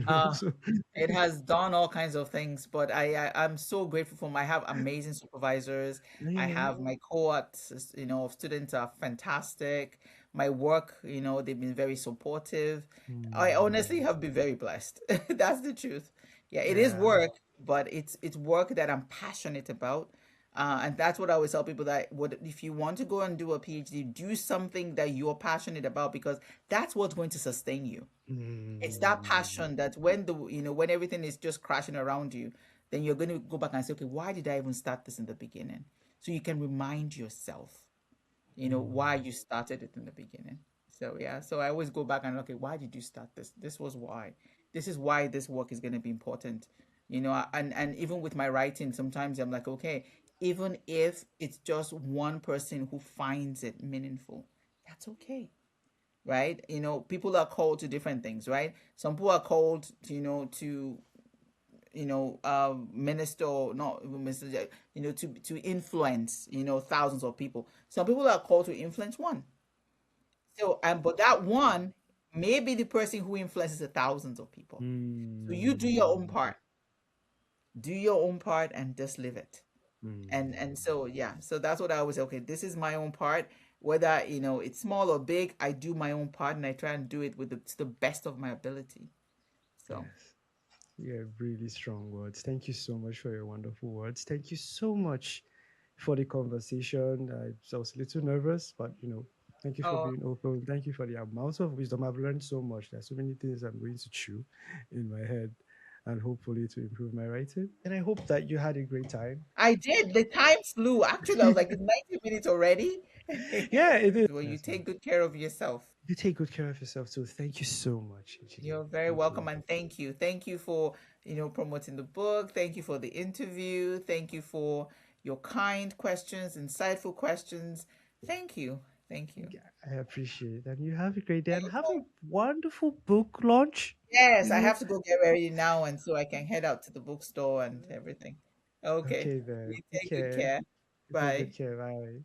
Uh, So it has done all kinds of things, but I'm so grateful for I have amazing supervisors. I yeah. have my cohorts, of students are fantastic. My work, they've been very supportive. I honestly Mm, have been very blessed. That's the truth. Yeah, it is yeah. work, but it's work that I'm passionate about. And that's what I always tell people that if you want to go and do a PhD, do something that you're passionate about because that's what's going to sustain you. It's that Mm, passion that when everything is just crashing around you, then you're going to go back and say, okay, why did I even start this in the beginning? So you can remind yourself, why mm, you started it in the beginning. So yeah, so I always go back and okay, why did you start this? This was why. This is why this work is going to be important. And even with my writing, sometimes I'm like, okay, even if it's just one person who finds it meaningful, that's okay, right? People are called to different things, right? Some people are called to minister, or not even minister, to influence, thousands of people. Some people are called to influence one. So, and but that one may be the person who influences the thousands of people. So you do your own mm, part. Do your own part and just live it. And mm. so yeah, so that's what I always say. Okay, this is my own part. Whether it's small or big, I do my own part and I try and do it with to the best of my ability. So Yes. Yeah, really strong words. Thank you so much for your wonderful words. Thank you so much for the conversation. I was a little nervous, but thank you for oh, being open. Thank you for the amount of wisdom. I've learned so much. There's so many things I'm going to chew in my head and hopefully to improve my writing. And I hope that you had a great time. I did. The time flew. Actually, I was like, it's 90 minutes already. Yeah, it is. Well, you Yes, man. take good care of yourself. You take good care of yourself too. Thank you so much, Ichide. You're very Thank you. welcome and thank you. Thank you for, promoting the book. Thank you for the interview. Thank you for your kind questions, insightful questions. Thank you. Thank you. Yeah, I appreciate it. And you have a great day and have a wonderful book launch. Yes, You I know? have to go get ready now, and so I can head out to the bookstore and everything. Okay. Okay, You then. Take take good care. care. You take good Bye. care. Bye.